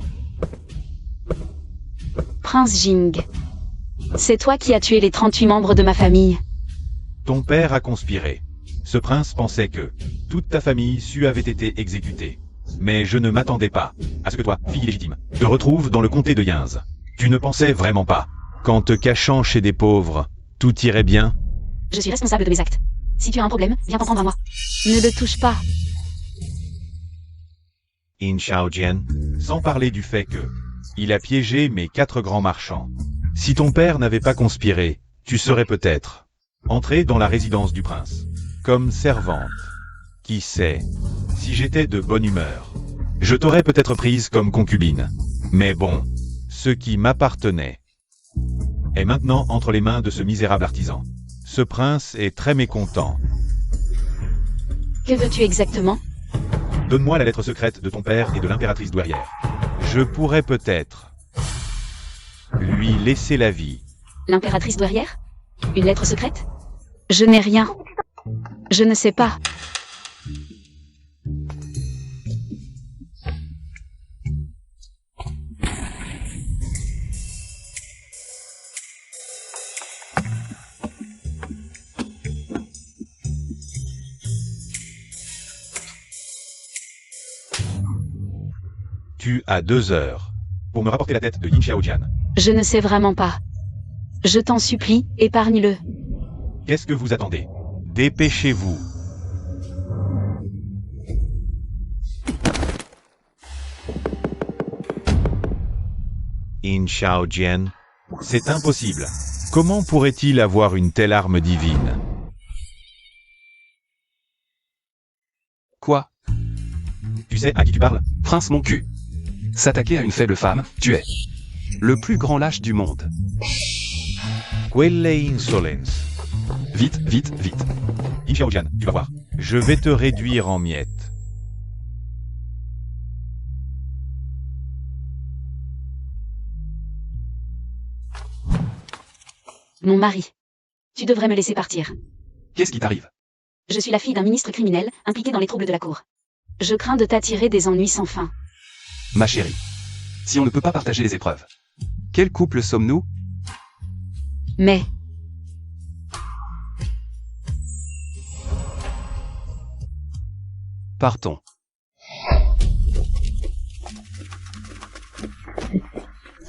Prince Jing. C'est toi qui as tué les 38 membres de ma famille. Ton père a conspiré. Ce prince pensait que toute ta famille Su avait été exécutée. Mais je ne m'attendais pas à ce que toi, fille illégitime, te retrouves dans le comté de Yinz. Tu ne pensais vraiment pas qu'en te cachant chez des pauvres, tout irait bien? Je suis responsable de mes actes. Si tu as un problème, viens t'en prendre à moi. Ne le touche pas. In Xiaojian, sans parler du fait que il a piégé mes 4 grands marchands. Si ton père n'avait pas conspiré, tu serais peut-être entré dans la résidence du prince, comme servante. Qui sait? Si j'étais de bonne humeur, je t'aurais peut-être prise comme concubine. Mais bon, ce qui m'appartenait est maintenant entre les mains de ce misérable artisan. Ce prince est très mécontent. Que veux-tu exactement? Donne-moi la lettre secrète de ton père et de l'impératrice douairière. Je pourrais peut-être lui laisser la vie. L'impératrice douairière? Une lettre secrète? Je n'ai rien. Je ne sais pas. Tu as 2 heures pour me rapporter la tête de Yin Xiaojian. Je ne sais vraiment pas. Je t'en supplie, épargne-le. Qu'est-ce que vous attendez? Dépêchez-vous. In Xiaojian, c'est impossible. Comment pourrait-il avoir une telle arme divine? Quoi? Tu sais à qui tu parles? Prince mon cul. S'attaquer à une faible femme, tu es le plus grand lâche du monde. Quelle insolence. Vite, vite, vite. Yin Xiaojian, tu vas voir. Je vais te réduire en miettes. Mon mari. Tu devrais me laisser partir. Qu'est-ce qui t'arrive? Je suis la fille d'un ministre criminel, impliqué dans les troubles de la cour. Je crains de t'attirer des ennuis sans fin. Ma chérie. Si on ne peut pas partager les épreuves. Quel couple sommes-nous? Mais, Partons.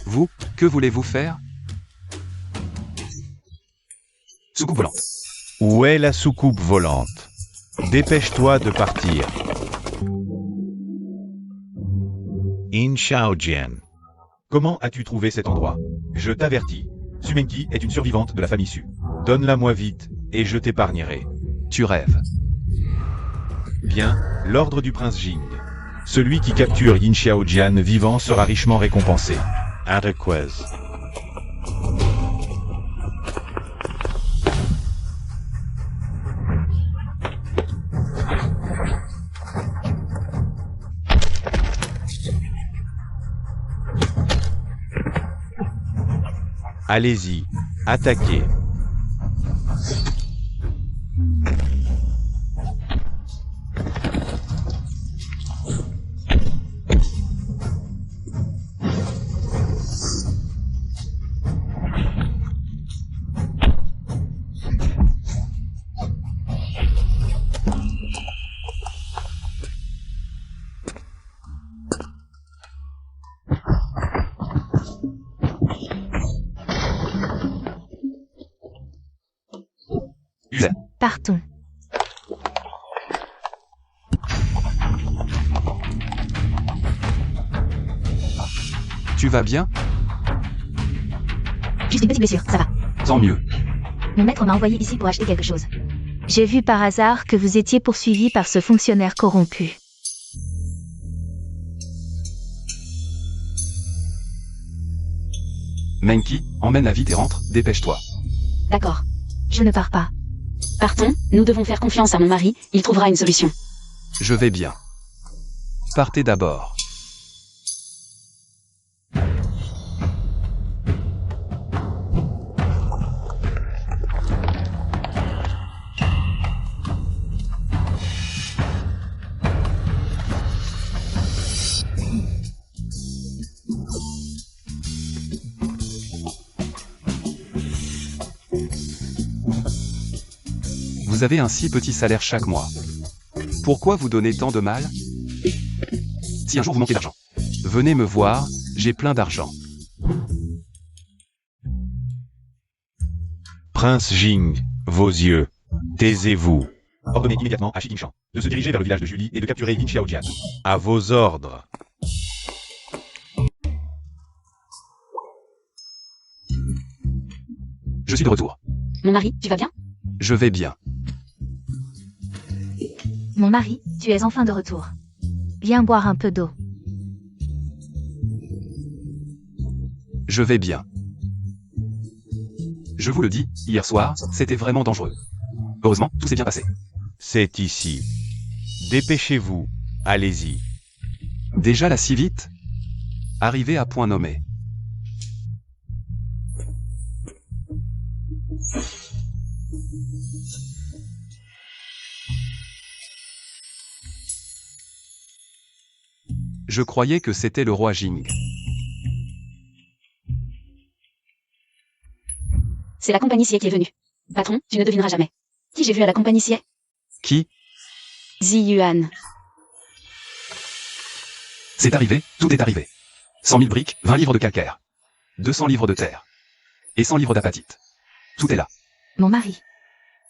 Vous, que voulez-vous faire? Soucoupe volante. Où est la soucoupe volante? Dépêche-toi de partir. Yin Xiaojian. Comment as-tu trouvé cet endroit? Je t'avertis. Sumenki est une survivante de la famille Su. Donne-la-moi vite, et je t'épargnerai. Tu rêves. Bien, l'ordre du prince Jing. Celui qui capture Yin Xiaojian vivant sera richement récompensé. Adequez. Allez-y, attaquez. Partons. Tu vas bien? Juste une petite blessure, ça va. Tant mieux. Mon maître m'a envoyé ici pour acheter quelque chose. J'ai vu par hasard que vous étiez poursuivi par ce fonctionnaire corrompu. Menki, emmène-la vite et rentre, dépêche-toi. d'accord. Je ne pars pas. Partons, nous devons faire confiance à mon mari, il trouvera une solution. Je vais bien. Partez d'abord. Vous avez un si petit salaire chaque mois. Pourquoi vous donnez tant de mal? Si un jour vous manquez d'argent, venez me voir, j'ai plein d'argent. Prince Jing, vos yeux. Taisez-vous. Ordonnez immédiatement à Shi Tingshan de se diriger vers le village de Julie et de capturer Yin Xiaojian. À vos ordres. Je suis de retour. Mon mari, tu vas bien? Je vais bien. Mon mari, tu es enfin de retour. Viens boire un peu d'eau. Je vais bien. Je vous le dis, hier soir, c'était vraiment dangereux. Heureusement, tout s'est bien passé. C'est ici. Dépêchez-vous. Allez-y. Déjà là si vite? Arrivé à point nommé. Je croyais que c'était le roi Jing. C'est la compagnie Xie qui est venue. Patron, tu ne devineras jamais. Qui j'ai vu à la compagnie Xie? Qui? Zi Yuan. C'est arrivé, tout est arrivé. 100 000 briques, 20 livres de calcaire. 200 livres de terre. Et 100 livres d'apatite. Tout est là. Mon mari.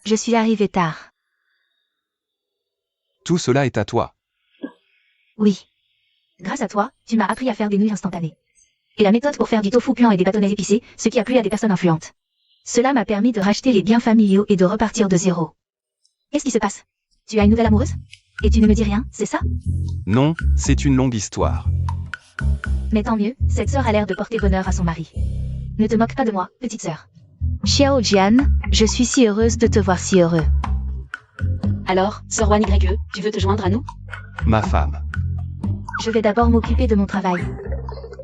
Je suis arrivée tard. Tout cela est à toi. Oui. Grâce à toi, tu m'as appris à faire des nouilles instantanées. Et la méthode pour faire du tofu puant et des bâtonnets épicés, ce qui a plu à des personnes influentes. Cela m'a permis de racheter les biens familiaux et de repartir de zéro. Qu'est-ce qui se passe? Tu as une nouvelle amoureuse? Et tu ne me dis rien, c'est ça? Non, c'est une longue histoire. Mais tant mieux, cette sœur a l'air de porter bonheur à son mari. Ne te moque pas de moi, petite sœur. Xiao Jian, je suis si heureuse de te voir si heureux. Alors, Sir Wan YE, tu veux te joindre à nous? Ma femme. Je vais d'abord m'occuper de mon travail.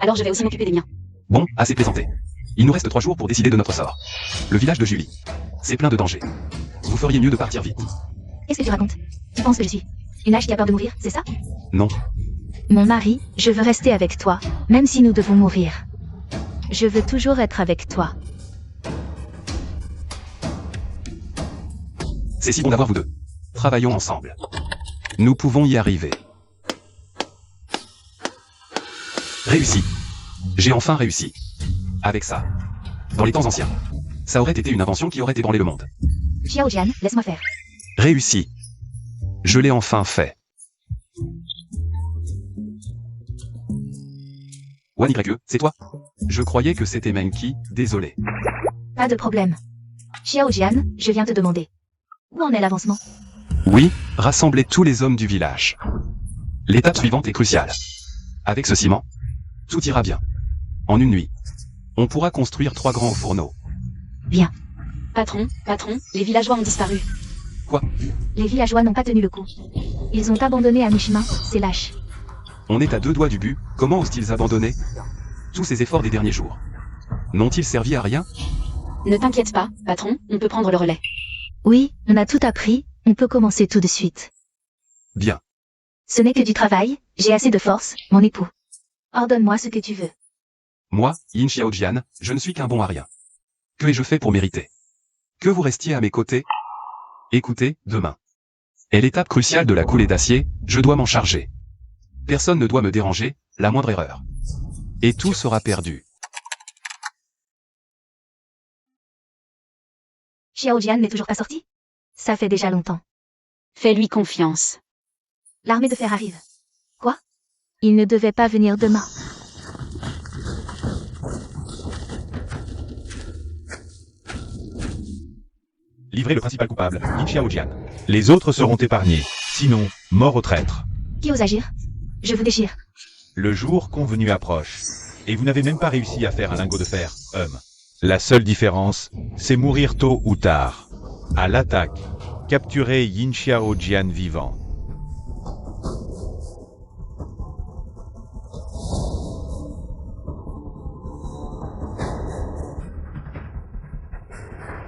Alors je vais aussi m'occuper des miens. Bon, assez plaisanté. Il nous reste 3 jours pour décider de notre sort. Le village de Julie. C'est plein de dangers. Vous feriez mieux de partir vite. Qu'est-ce que tu racontes? Tu penses que je suis une lâche qui a peur de mourir, c'est ça? Non. Mon mari, je veux rester avec toi, même si nous devons mourir. Je veux toujours être avec toi. C'est si bon d'avoir vous deux. Travaillons ensemble. Nous pouvons y arriver. Réussi. J'ai enfin réussi. Avec ça. Dans les temps anciens. Ça aurait été une invention qui aurait ébranlé le monde. Xiao Jian, laisse-moi faire. Réussi. Je l'ai enfin fait. Wan YE, c'est toi? Je croyais que c'était Menki, désolé. Pas de problème. Xiao Jian, je viens te demander. Où en est l'avancement? Oui, rassemblez tous les hommes du village. L'étape suivante est cruciale. Avec ce ciment, tout ira bien. En une nuit, on pourra construire 3 grands fourneaux. Bien. Patron, les villageois ont disparu. Quoi? Les villageois n'ont pas tenu le coup. Ils ont abandonné à mi-chemin, c'est lâche. On est à 2 doigts du but, comment osent-ils abandonner? Tous ces efforts des derniers jours. N'ont-ils servi à rien? Ne t'inquiète pas, patron, on peut prendre le relais. Oui, on a tout appris, on peut commencer tout de suite. Bien. Ce n'est que du travail, j'ai assez de force, mon époux. Ordonne-moi ce que tu veux. Moi, Yin Xiaojian, je ne suis qu'un bon à rien. Que ai-je fait pour mériter? Que vous restiez à mes côtés? Écoutez, demain est l'étape cruciale de la coulée d'acier, je dois m'en charger. Personne ne doit me déranger, la moindre erreur. Et tout sera perdu. Xiao Jian n'est toujours pas sorti? Ça fait déjà longtemps. Fais-lui confiance. L'armée de fer arrive. Quoi? Il ne devait pas venir demain. Livrez le principal coupable, Yin Xiaojian. Les autres seront épargnés, sinon, mort aux traîtres. Qui ose agir? Je vous déchire. Le jour convenu approche. Et vous n'avez même pas réussi à faire un lingot de fer, homme. La seule différence, c'est mourir tôt ou tard. À l'attaque, capturez Yin Xiaojian vivant.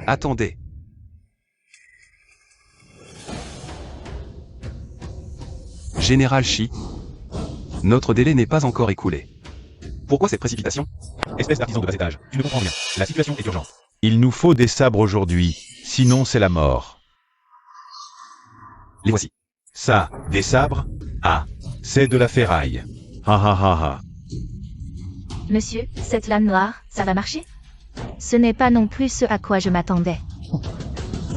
Attendez. Général Shi. Notre délai n'est pas encore écoulé. Pourquoi cette précipitation? Espèce d'artisan de bas étage, tu ne comprends rien. La situation est urgente. Il nous faut des sabres aujourd'hui, sinon c'est la mort. Les voici. Ça, des sabres? Ah, c'est de la ferraille. Ha ha ha ha. Monsieur, cette lame noire, ça va marcher? Ce n'est pas non plus ce à quoi je m'attendais.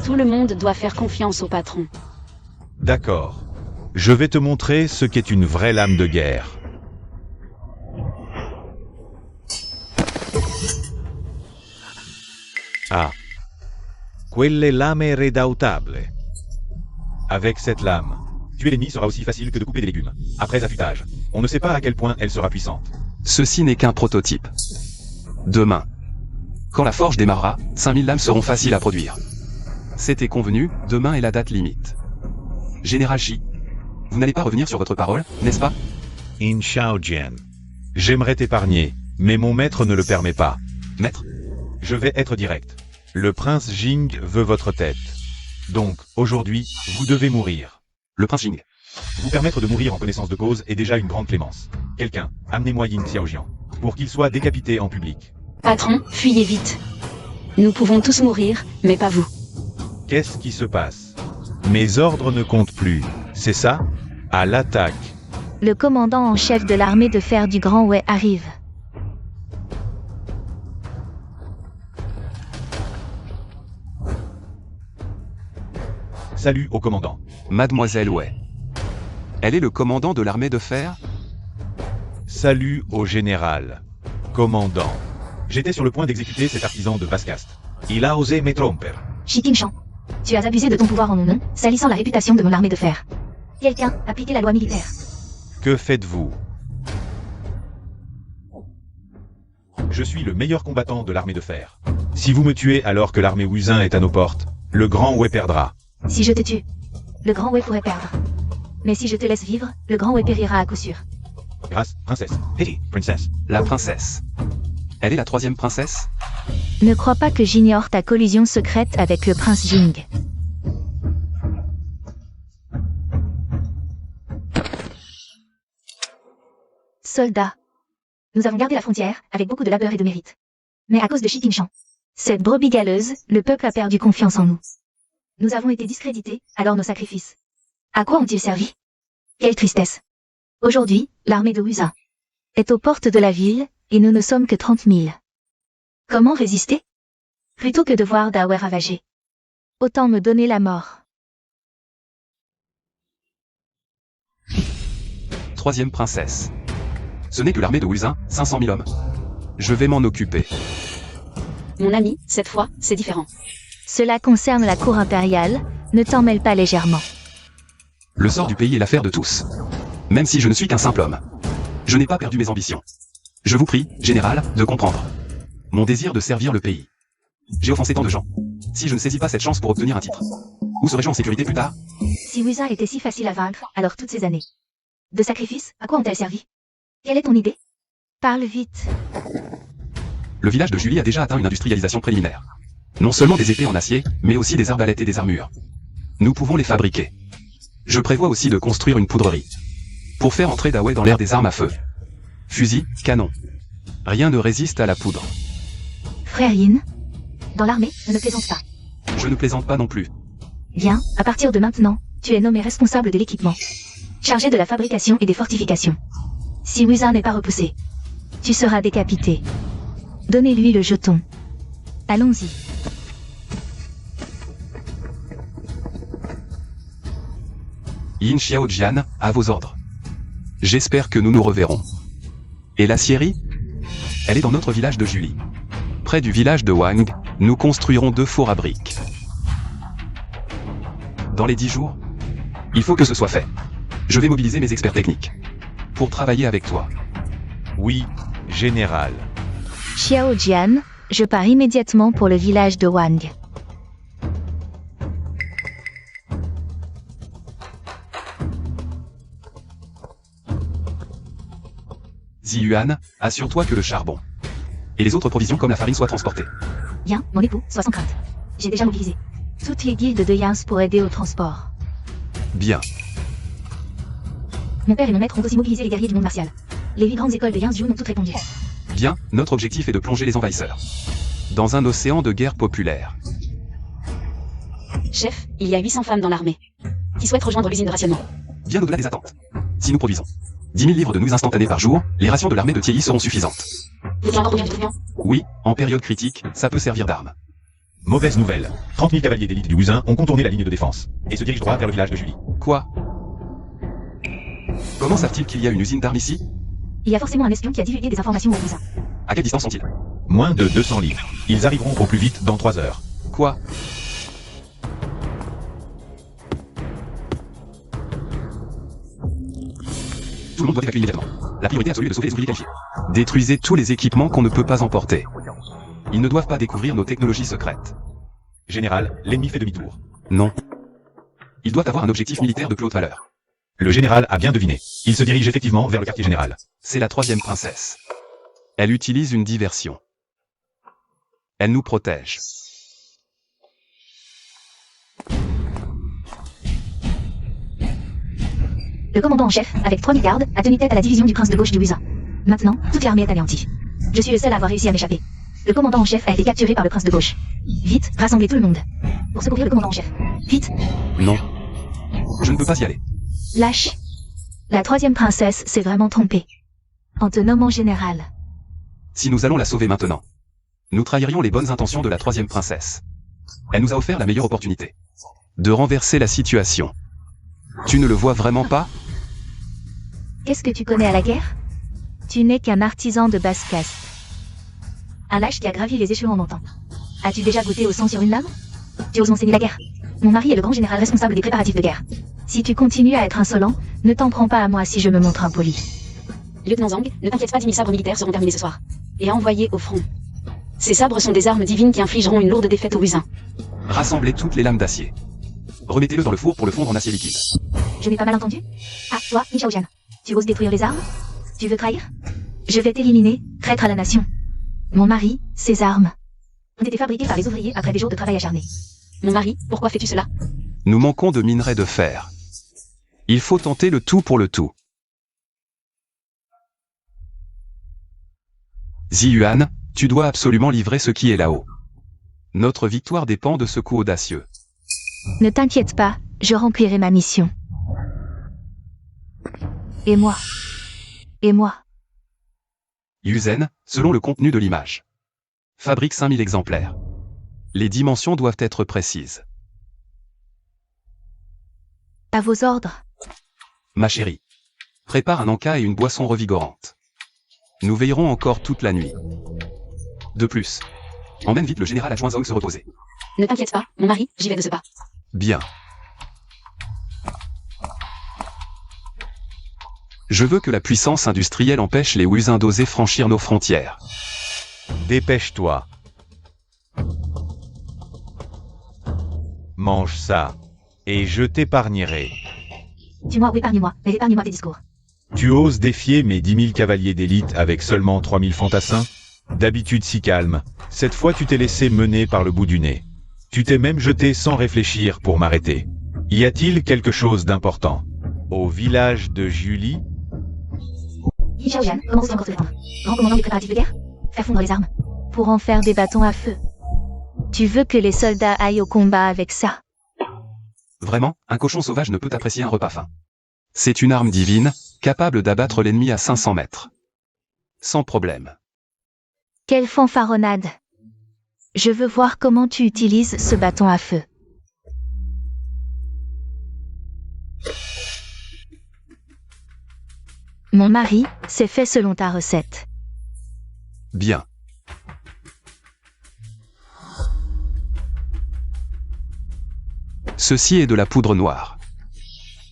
Tout le monde doit faire confiance au patron. D'accord. Je vais te montrer ce qu'est une vraie lame de guerre. Ah. Quelle lame redoutable. Avec cette lame, tuer l'ennemi sera aussi facile que de couper des légumes. Après affûtage, on ne sait pas à quel point elle sera puissante. Ceci n'est qu'un prototype. Demain, quand la forge démarrera, 5000 lames seront faciles à produire. C'était convenu, demain est la date limite. Général Shi, vous n'allez pas revenir sur votre parole, n'est-ce pas? Yin Xiaojian. J'aimerais t'épargner, mais mon maître ne le permet pas. Maître? Je vais être direct. Le prince Jing veut votre tête. Donc, aujourd'hui, vous devez mourir. Le prince Jing. Vous permettre de mourir en connaissance de cause est déjà une grande clémence. Quelqu'un, amenez-moi Yin Xiaojian, pour qu'il soit décapité en public. Patron, fuyez vite. Nous pouvons tous mourir, mais pas vous. Qu'est-ce qui se passe? Mes ordres ne comptent plus, c'est ça? À l'attaque. Le commandant en chef de l'armée de fer du Grand Wei arrive. Salut au commandant. Mademoiselle Wei. Elle est le commandant de l'armée de fer? Salut au général. Commandant. J'étais sur le point d'exécuter cet artisan de basse caste. Il a osé me tromper. Shi Tingshan, tu as abusé de ton pouvoir en mon nom, salissant la réputation de mon armée de fer. Quelqu'un a appliqué la loi militaire. Que faites-vous? Je suis le meilleur combattant de l'armée de fer. Si vous me tuez alors que l'armée Wuzin est à nos portes, le grand Wei perdra. Si je te tue, le grand Wei pourrait perdre. Mais si je te laisse vivre, le grand Wei périra à coup sûr. Grâce, princesse. Pity, princess. La princesse. Elle est la troisième princesse? Ne crois pas que j'ignore ta collision secrète avec le prince Jing. Soldats. Nous avons gardé la frontière, avec beaucoup de labeur et de mérite. Mais à cause de Shi Qingshan, cette brebis galeuse, le peuple a perdu confiance en nous. Nous avons été discrédités, alors nos sacrifices. À quoi ont-ils servi? Quelle tristesse. Aujourd'hui, l'armée de Wuzin est aux portes de la ville, et nous ne sommes que 30 000. Comment résister? Plutôt que de voir Dawei ravagé, autant me donner la mort. Troisième princesse. Ce n'est que l'armée de Wuzin, 500 000 hommes. Je vais m'en occuper. Mon ami, cette fois, c'est différent. Cela concerne la cour impériale, ne t'en mêle pas légèrement. Le sort du pays est l'affaire de tous. Même si je ne suis qu'un simple homme. Je n'ai pas perdu mes ambitions. Je vous prie, général, de comprendre mon désir de servir le pays. J'ai offensé tant de gens. Si je ne saisis pas cette chance pour obtenir un titre, où serais-je en sécurité plus tard? Si Wuzin était si facile à vaincre, alors toutes ces années de sacrifices, à quoi ont-elles servi? Quelle est ton idée? Parle vite. Le village de Julie a déjà atteint une industrialisation préliminaire. Non seulement des épées en acier, mais aussi des arbalètes et des armures. Nous pouvons les fabriquer. Je prévois aussi de construire une poudrerie. Pour faire entrer Dawei dans l'ère des armes à feu. Fusils, canons. Rien ne résiste à la poudre. Frère Yin, dans l'armée, ne plaisante pas. Je ne plaisante pas non plus. Bien, à partir de maintenant, tu es nommé responsable de l'équipement. Chargé de la fabrication et des fortifications. Si Wuzin n'est pas repoussé, tu seras décapité. Donnez-lui le jeton. Allons-y. Yin Xiaojian, à vos ordres. J'espère que nous nous reverrons. Et l'acierie? Elle est dans notre village de Julie. Près du village de Wang, nous construirons 2 fours à briques. Dans les 10 jours, il faut que ce soit fait. Je vais mobiliser mes experts techniques pour travailler avec toi. Oui, général. Xiao Jian, je pars immédiatement pour le village de Wang. Ziyuan, assure-toi que le charbon et les autres provisions comme la farine soient transportées. Bien, mon époux, sois sans crainte. J'ai déjà mobilisé toutes les guildes de Yans pour aider au transport. Bien. Mon père et mon maître ont aussi mobilisé les guerriers du monde martial. Les 8 grandes écoles de Yans-Jun ont toutes répondu. Bien, notre objectif est de plonger les envahisseurs dans un océan de guerre populaire. Chef, il y a 800 femmes dans l'armée qui souhaitent rejoindre l'usine de rationnement. Bien au-delà des attentes. Si nous produisons 10 000 livres de nouilles instantanées par jour, les rations de l'armée de Tiei seront suffisantes. Vous pouvez encore produire du trublion? Oui, en période critique, ça peut servir d'arme. Mauvaise nouvelle. 30 000 cavaliers d'élite du Wuzin ont contourné la ligne de défense et se dirigent droit vers le village de Julie. Quoi? Comment savent-ils qu'il y a une usine d'armes ici? Il y a forcément un espion qui a divulgué des informations au Wuzin. À quelle distance sont-ils? Moins de 200 livres. Ils arriveront au plus vite dans 3 heures. Quoi? Tout le monde doit évacuer immédiatement. La priorité absolue est de sauver les ouvriers qualifiés. Détruisez tous les équipements qu'on ne peut pas emporter. Ils ne doivent pas découvrir nos technologies secrètes. Général, l'ennemi fait demi-tour. Non. Ils doivent avoir un objectif militaire de plus haute valeur. Le général a bien deviné. Il se dirige effectivement vers le quartier général. C'est la 3e princesse. Elle utilise une diversion. Elle nous protège. Le commandant en chef, avec 3000 gardes, a tenu tête à la division du prince de gauche du Wuzin. Maintenant, toute l'armée est anéantie. Je suis le seul à avoir réussi à m'échapper. Le commandant en chef a été capturé par le prince de gauche. Vite, rassemblez tout le monde. Pour secourir le commandant en chef. Vite. Non. Je ne peux pas y aller. Lâche. La 3e princesse s'est vraiment trompée. En te nommant général. Si nous allons la sauver maintenant, nous trahirions les bonnes intentions de la 3e princesse. Elle nous a offert la meilleure opportunité de renverser la situation. Tu ne le vois vraiment pas? Qu'est-ce que tu connais à la guerre? Tu n'es qu'un artisan de basse caste. Un lâche qui a gravi les échelons en montant. As-tu déjà goûté au sang sur une lame? Tu oses m'enseigner la guerre. Mon mari est le grand général responsable des préparatifs de guerre. Si tu continues à être insolent, ne t'en prends pas à moi si je me montre impoli. Lieutenant Zhang, ne t'inquiète pas, 10 000 sabres militaires seront terminés ce soir. Et envoyés au front. Ces sabres sont des armes divines qui infligeront une lourde défaite aux Wuzins. Rassemblez toutes les lames d'acier. Remettez-le dans le four pour le fondre en acier liquide. Je n'ai pas mal entendu? Ah, toi, Yin Shaojian. Tu oses détruire les armes? Tu veux trahir? Je vais t'éliminer, traître à la nation. Mon mari, ses armes ont été fabriquées par les ouvriers après des jours de travail acharné. Mon mari, pourquoi fais-tu cela? Nous manquons de minerais de fer. Il faut tenter le tout pour le tout. Ziyuan, tu dois absolument livrer ce qui est là-haut. Notre victoire dépend de ce coup audacieux. Ne t'inquiète pas, je remplirai ma mission. Et moi? Et moi? Yuzen, selon le contenu de l'image. Fabrique 5000 exemplaires. Les dimensions doivent être précises. À vos ordres. Ma chérie. Prépare un encas et une boisson revigorante. Nous veillerons encore toute la nuit. De plus, emmène vite le général adjoint Zhang se reposer. Ne t'inquiète pas, mon mari, j'y vais de ce pas. Bien. Je veux que la puissance industrielle empêche les Wuzins d'oser franchir nos frontières. Dépêche-toi. Mange ça. Et je t'épargnerai. Tue-moi ou épargne-moi, mais épargne-moi tes discours. Tu oses défier mes 10 000 cavaliers d'élite avec seulement 3 000 fantassins? D'habitude si calme. Cette fois tu t'es laissé mener par le bout du nez. Tu t'es même jeté sans réfléchir pour m'arrêter. Y a-t-il quelque chose d'important? Au village de Julie? Yin Shaojian, comment oses-tu encore te défendre? Grand commandant des préparatifs de guerre? Faire fondre les armes? Pour en faire des bâtons à feu. Tu veux que les soldats aillent au combat avec ça? Vraiment, un cochon sauvage ne peut apprécier un repas fin. C'est une arme divine, capable d'abattre l'ennemi à 500 mètres. Sans problème. Quelle fanfaronnade! Je veux voir comment tu utilises ce bâton à feu. Mon mari, c'est fait selon ta recette. Bien. Ceci est de la poudre noire.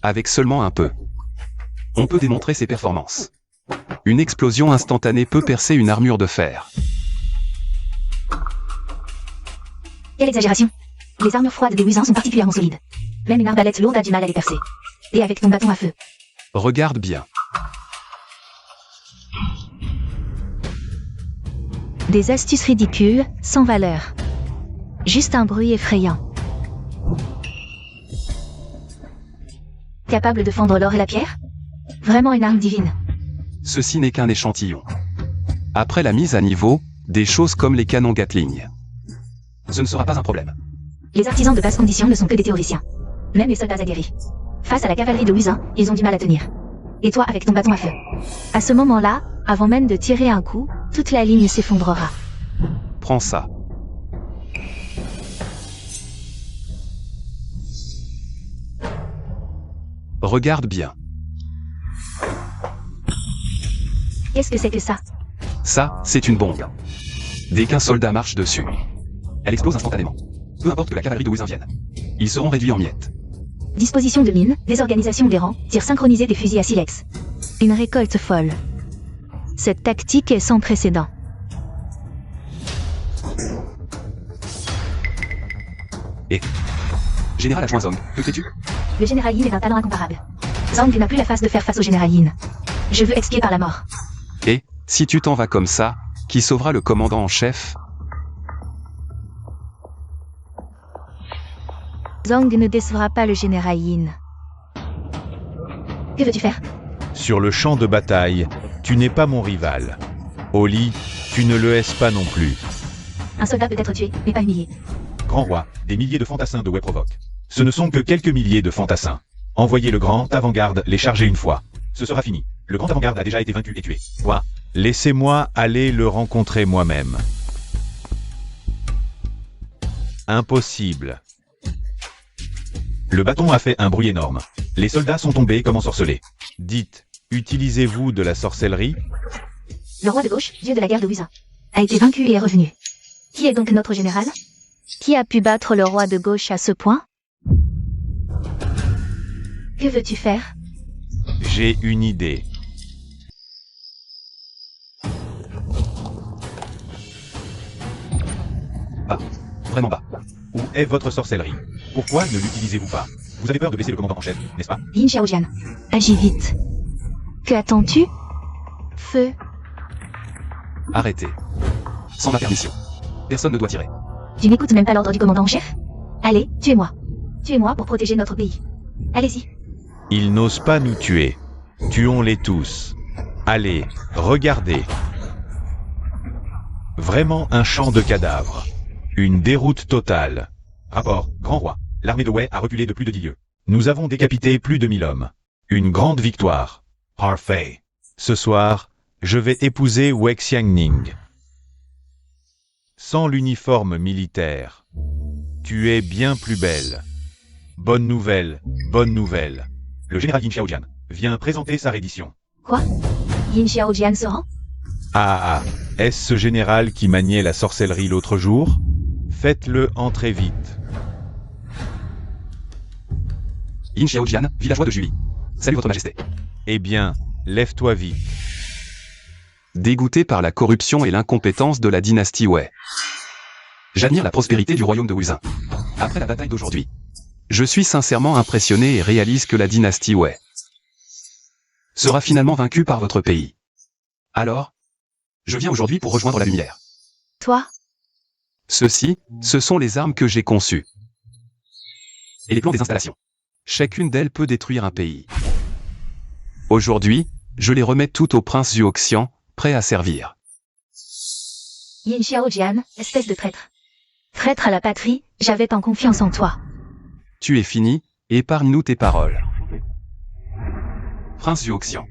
Avec seulement un peu. On peut démontrer ses performances. Une explosion instantanée peut percer une armure de fer. Quelle exagération! Les armures froides des Wuzins sont particulièrement solides. Même une arbalète lourde a du mal à les percer. Et avec ton bâton à feu. Regarde bien. Des astuces ridicules, sans valeur. Juste un bruit effrayant. Capable de fendre l'or et la pierre? Vraiment une arme divine. Ceci n'est qu'un échantillon. Après la mise à niveau, des choses comme les canons Gatling. Ce ne sera pas un problème. Les artisans de basse condition ne sont que des théoriciens. Même les soldats aguerris. Face à la cavalerie de Wuzin, ils ont du mal à tenir. Et toi avec ton bâton à feu. À ce moment-là, avant même de tirer un coup, toute la ligne s'effondrera. Prends ça. Regarde bien. Qu'est-ce que c'est que ça? Ça, c'est une bombe. Dès qu'un soldat marche dessus, elle explose instantanément. Peu importe que la cavalerie de Wuzin vienne. Ils seront réduits en miettes. Disposition de mines, désorganisation des rangs, tir synchronisé des fusils à silex. Une récolte folle. Cette tactique est sans précédent. Et général adjoint Zhang, que fais-tu? Le général Yin est un talent incomparable. Zhang n'a plus la face de faire face au général Yin. Je veux expier par la mort. Et, si tu t'en vas comme ça, qui sauvera le commandant en chef? Zhang ne décevra pas le général Yin. Que veux-tu faire? Sur le champ de bataille, tu n'es pas mon rival. Au lit, tu ne le es pas non plus. Un soldat peut être tué, mais pas humilié. Grand roi, des milliers de fantassins de Wei provoquent. Ce ne sont que quelques milliers de fantassins. Envoyez le grand avant-garde les charger une fois. Ce sera fini. Le grand avant-garde a déjà été vaincu et tué. Quoi? Laissez-moi aller le rencontrer moi-même. Impossible. Le bâton a fait un bruit énorme. Les soldats sont tombés comme ensorcelés. Dites, utilisez-vous de la sorcellerie? Le roi de gauche, dieu de la guerre de Wuzin, a été vaincu et est revenu. Qui est donc notre général? Qui a pu battre le roi de gauche à ce point? Que veux-tu faire? J'ai une idée. Vraiment pas. Où est votre sorcellerie? Pourquoi ne l'utilisez-vous pas? Vous avez peur de blesser le commandant en chef, n'est-ce pas? Yin Xiaojian, agis vite. Que attends-tu? Feu. Arrêtez. Sans ma permission. Personne ne doit tirer. Tu n'écoutes même pas l'ordre du commandant en chef? Allez, tuez-moi. Tuez-moi pour protéger notre pays. Allez-y. Ils n'osent pas nous tuer. Tuons-les tous. Allez, regardez. Vraiment un champ de cadavres. Une déroute totale. Rapport, Grand Roi. L'armée de Wei a reculé de plus de 10 lieues. Nous avons décapité plus de 1000 hommes. Une grande victoire. Parfait. Ce soir, je vais épouser Wei Xiangning. Sans l'uniforme militaire. Tu es bien plus belle. Bonne nouvelle, bonne nouvelle. Le général Yin Xiaojian vient présenter sa reddition. Quoi? Yin Xiaojian se rend? Ah, est-ce ce général qui maniait la sorcellerie l'autre jour? Faites-le entrer vite. Yin Xiaojian, villageois de Julie. Salut votre majesté. Eh bien, lève-toi vite. Dégoûté par la corruption et l'incompétence de la dynastie Wei. J'admire la prospérité du royaume de Wuzhen. Après la bataille d'aujourd'hui, je suis sincèrement impressionné et réalise que la dynastie Wei sera finalement vaincue par votre pays. Alors, je viens aujourd'hui pour rejoindre la lumière. Toi? Ceci, ce sont les armes que j'ai conçues. Et les plans des installations. Chacune d'elles peut détruire un pays. Aujourd'hui, je les remets toutes au prince Zhuoxian, prêt à servir. Yin Xiaojian, espèce de traître. Traître à la patrie, j'avais tant confiance en toi. Tu es fini, épargne-nous tes paroles. Prince Zhuoxian.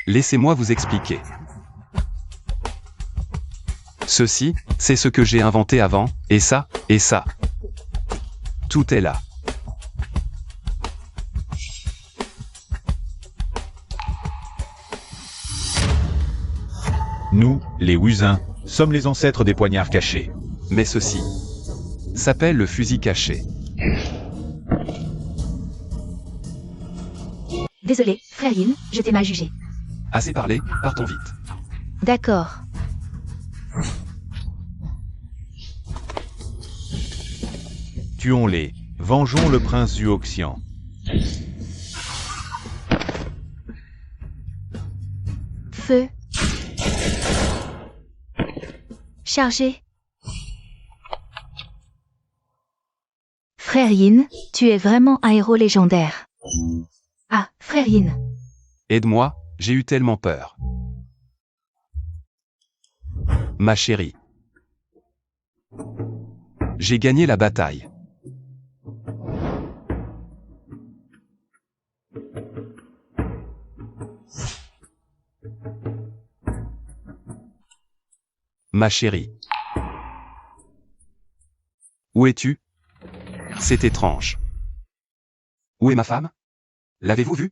Laissez-moi vous expliquer. Ceci, c'est ce que j'ai inventé avant, et ça, et ça. Tout est là. Nous, les Wuzhen, sommes les ancêtres des poignards cachés. Mais ceci s'appelle le fusil caché. Désolé, frère Yin, je t'ai mal jugé. Assez parlé, partons vite. D'accord. Tuons-les. Vengeons le prince Zhuoxian. Feu. Chargé. Frère Yin, tu es vraiment un héros légendaire. Ah, frère Yin. Aide-moi, j'ai eu tellement peur. Ma chérie. J'ai gagné la bataille. Ma chérie. Où es-tu? C'est étrange. Où est ma femme? L'avez-vous vue?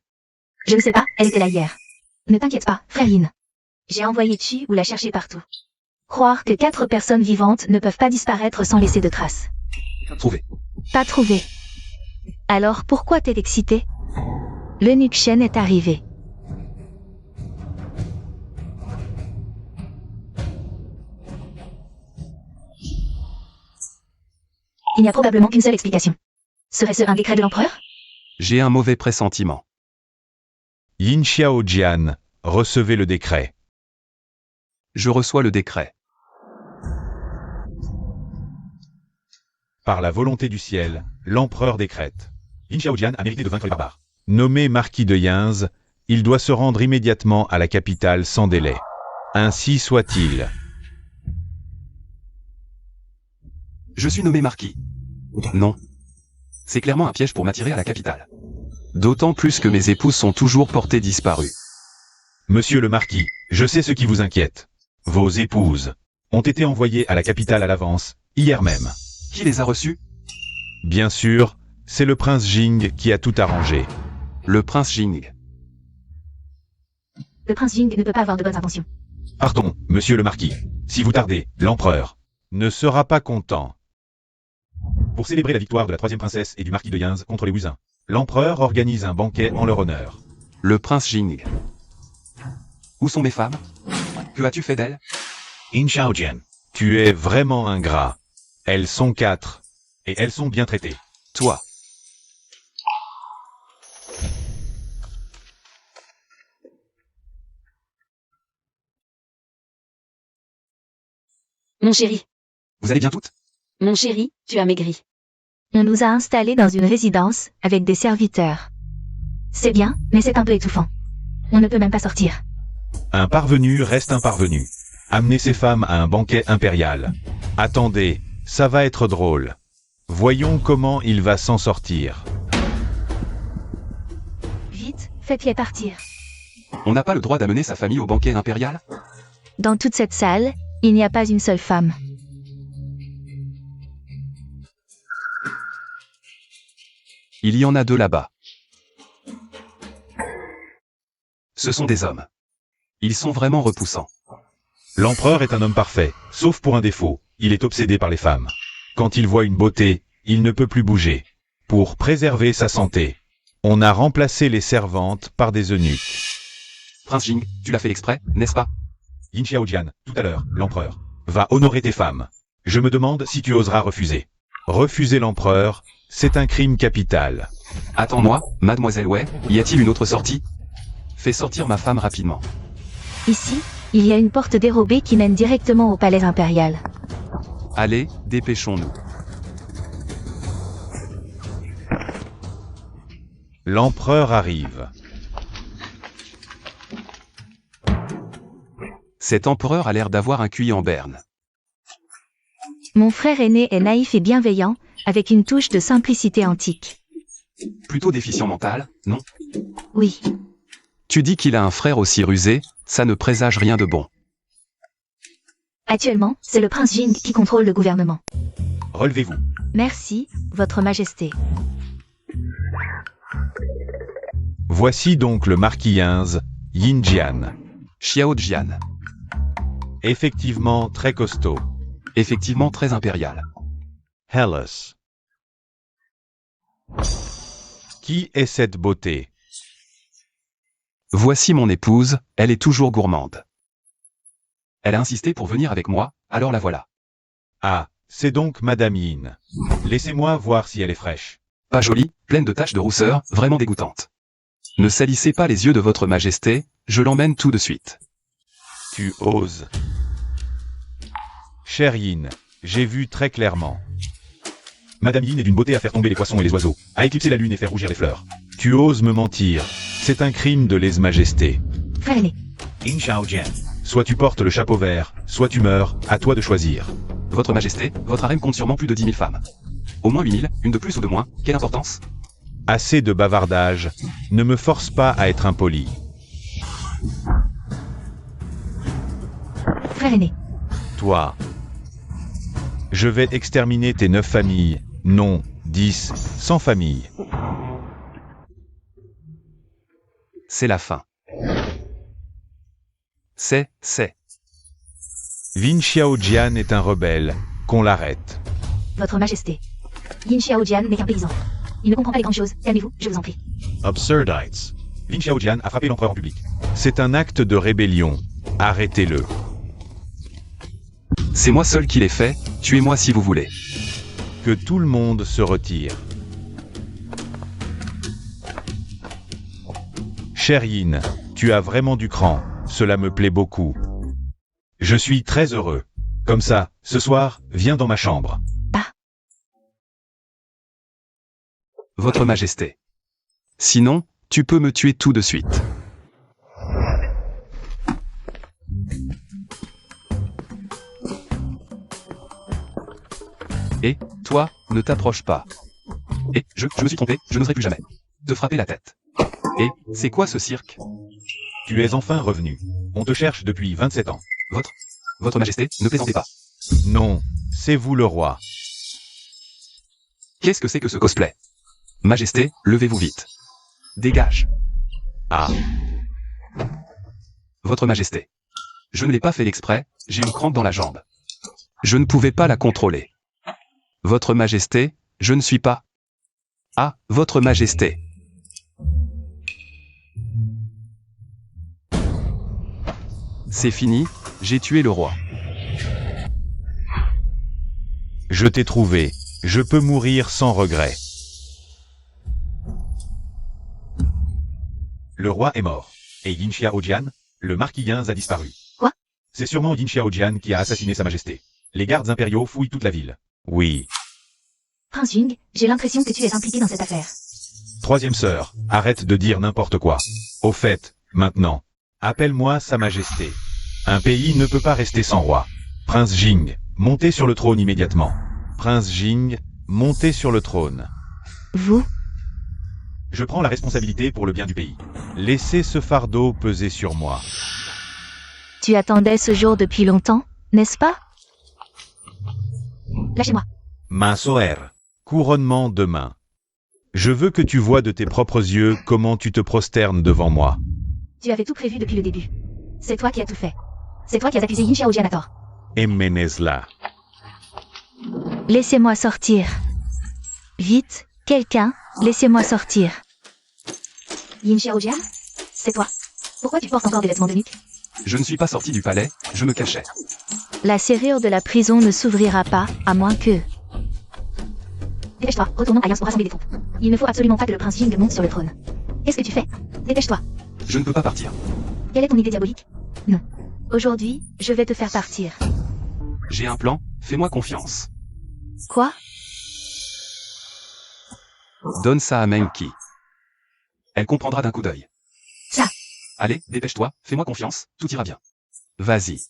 Je ne sais pas, elle était là hier. Ne t'inquiète pas, frère Yin. J'ai envoyé Chi ou la chercher partout. Croire que 4 personnes vivantes ne peuvent pas disparaître sans laisser de traces. Trouvé. Pas trouvé. Alors pourquoi t'es excité? L'eunuque Shen est arrivé. Il n'y a probablement qu'une seule explication. Serait-ce un décret de l'empereur? J'ai un mauvais pressentiment. Yin Xiaojian, recevez le décret. Je reçois le décret. Par la volonté du ciel, l'empereur décrète. Yin Xiaojian a mérité de vaincre les barbares. Nommé marquis de Yinz, il doit se rendre immédiatement à la capitale sans délai. Ainsi soit-il. Je suis nommé marquis. Non. C'est clairement un piège pour m'attirer à la capitale. D'autant plus que mes épouses sont toujours portées disparues. Monsieur le marquis, je sais ce qui vous inquiète. Vos épouses ont été envoyées à la capitale à l'avance, hier même. Qui les a reçues? Bien sûr, c'est le prince Jing qui a tout arrangé. Le prince Jing. Le prince Jing ne peut pas avoir de bonnes intentions. Pardon, monsieur le marquis. Si vous tardez, l'empereur ne sera pas content. Pour célébrer la victoire de la troisième princesse et du marquis de Yinz contre les Wuzhen, L'empereur organise un banquet en leur honneur. Le prince Jing. Où sont mes femmes? Que as-tu fait d'elles? In Shaojian, tu es vraiment ingrat. Elles sont 4. Et elles sont bien traitées. Toi. Mon chéri. Vous allez bien toutes? Mon chéri, tu as maigri. On nous a installés dans une résidence avec des serviteurs. C'est bien, mais c'est un peu étouffant. On ne peut même pas sortir. Un parvenu reste un parvenu. Amenez ces femmes à un banquet impérial. Attendez, ça va être drôle. Voyons comment il va s'en sortir. Vite, faites-les partir. On n'a pas le droit d'amener sa famille au banquet impérial? Dans toute cette salle, il n'y a pas une seule femme. Il y en a 2 là-bas. Ce sont des hommes. Ils sont vraiment repoussants. L'empereur est un homme parfait, sauf pour un défaut, il est obsédé par les femmes. Quand il voit une beauté, il ne peut plus bouger. Pour préserver sa santé, on a remplacé les servantes par des eunuques. Prince Jing, tu l'as fait exprès, n'est-ce pas? Yin Xiaojian, tout à l'heure, l'empereur va honorer tes femmes. Je me demande si tu oseras refuser. Refuser l'empereur, c'est un crime capital. Attends-moi, mademoiselle Wei, y a-t-il une autre sortie? Fais sortir ma femme rapidement. Ici, il y a une porte dérobée qui mène directement au palais impérial. Allez, dépêchons-nous. L'empereur arrive. Cet empereur a l'air d'avoir un QI en berne. Mon frère aîné est naïf et bienveillant, avec une touche de simplicité antique. Plutôt déficient mental, non? Oui, Tu dis qu'il a un frère aussi rusé, ça ne présage rien de bon. actuellement, c'est le prince Jing qui contrôle le gouvernement. Relevez-vous. Merci, votre majesté. Voici donc le marquis Yinz, Yin Jian. Xiao Jian. Effectivement très costaud. Effectivement très impérial. Hellas. Qui est cette beauté? Voici mon épouse, elle est toujours gourmande. Elle a insisté pour venir avec moi, alors la voilà. Ah, c'est donc Madame Yin. Laissez-moi voir si elle est fraîche. Pas jolie, pleine de taches de rousseur, vraiment dégoûtante. Ne salissez pas les yeux de votre majesté, je l'emmène tout de suite. Tu oses. Cher Yin, j'ai vu très clairement. Madame Yin est d'une beauté à faire tomber les poissons et les oiseaux, à éclipser la lune et faire rougir les fleurs. Tu oses me mentir. C'est un crime de lèse-majesté. Frère aîné, In Shaojian. Soit tu portes le chapeau vert, soit tu meurs, à toi de choisir. Votre majesté, votre harem compte sûrement plus de 10 000 femmes. Au moins 8 000, une de plus ou de moins, quelle importance? Assez de bavardage. Ne me force pas à être impoli. frère aîné, Toi. Je vais exterminer tes 9 familles. Non, 10, 100 familles. C'est la fin. C'est. Lin Xiaojian est un rebelle. Qu'on l'arrête. votre majesté. Yin Xiaojian n'est qu'un paysan. Il ne comprend pas les grandes choses. Calmez-vous, je vous en prie. Absurdites. Lin Xiaojian a frappé l'empereur en public. C'est un acte de rébellion. Arrêtez-le. C'est moi seul qui l'ai fait, tuez-moi si vous voulez. Que tout le monde se retire. Cher Yin, tu as vraiment du cran, cela me plaît beaucoup. Je suis très heureux. Comme ça, ce soir, viens dans ma chambre. Votre majesté. Sinon, tu peux me tuer tout de suite. Et, toi, ne t'approche pas. Et, je me suis trompé, je n'oserai plus jamais te frapper la tête. Et, c'est quoi ce cirque? Tu es enfin revenu. On te cherche depuis 27 ans. Votre majesté, ne plaisantez pas. Non, c'est vous le roi. Qu'est-ce que c'est que ce cosplay? Majesté, levez-vous vite. Dégage. Ah, Votre majesté. Je ne l'ai pas fait exprès, j'ai une crampe dans la jambe. Je ne pouvais pas la contrôler. Votre majesté, je ne suis pas. Ah, votre majesté. C'est fini, j'ai tué le roi. Je t'ai trouvé. Je peux mourir sans regret. Le roi est mort. Et Yin Xiaojian, le marquis Yinz a disparu. Quoi? C'est sûrement Yin Xiaojian qui a assassiné sa majesté. Les gardes impériaux fouillent toute la ville. Oui. Prince Jing, j'ai l'impression que tu es impliqué dans cette affaire. Troisième sœur, arrête de dire n'importe quoi. Au fait, maintenant, appelle-moi sa majesté. Un pays ne peut pas rester sans roi. Prince Jing, montez sur le trône immédiatement. Prince Jing, montez sur le trône. Vous? Je prends la responsabilité pour le bien du pays. Laissez ce fardeau peser sur moi. Tu attendais ce jour depuis longtemps, n'est-ce pas? Lâchez-moi. Mansoer, couronnement demain. Je veux que tu vois de tes propres yeux comment tu te prosternes devant moi. Tu avais tout prévu depuis le début. C'est toi qui as tout fait. C'est toi qui as accusé Yin Xiaojian à tort. Emenezla. Laissez-moi sortir. Vite, quelqu'un, laissez-moi sortir. Yin Xiaojian? C'est toi. Pourquoi tu portes encore des vêtements de nuque? Je ne suis pas sorti du palais, je me cachais. La serrure de la prison ne s'ouvrira pas, à moins que... Dépêche-toi, retournons à Yinz pour rassembler des troupes. Il ne faut absolument pas que le prince Jing monte sur le trône. Qu'est-ce que tu fais? Dépêche-toi. Je ne peux pas partir. Quelle est ton idée diabolique? Non. Aujourd'hui, je vais te faire partir. J'ai un plan, fais-moi confiance. Quoi? Donne ça à Menki. Elle comprendra d'un coup d'œil. Ça. Allez, dépêche-toi, fais-moi confiance, tout ira bien. Vas-y.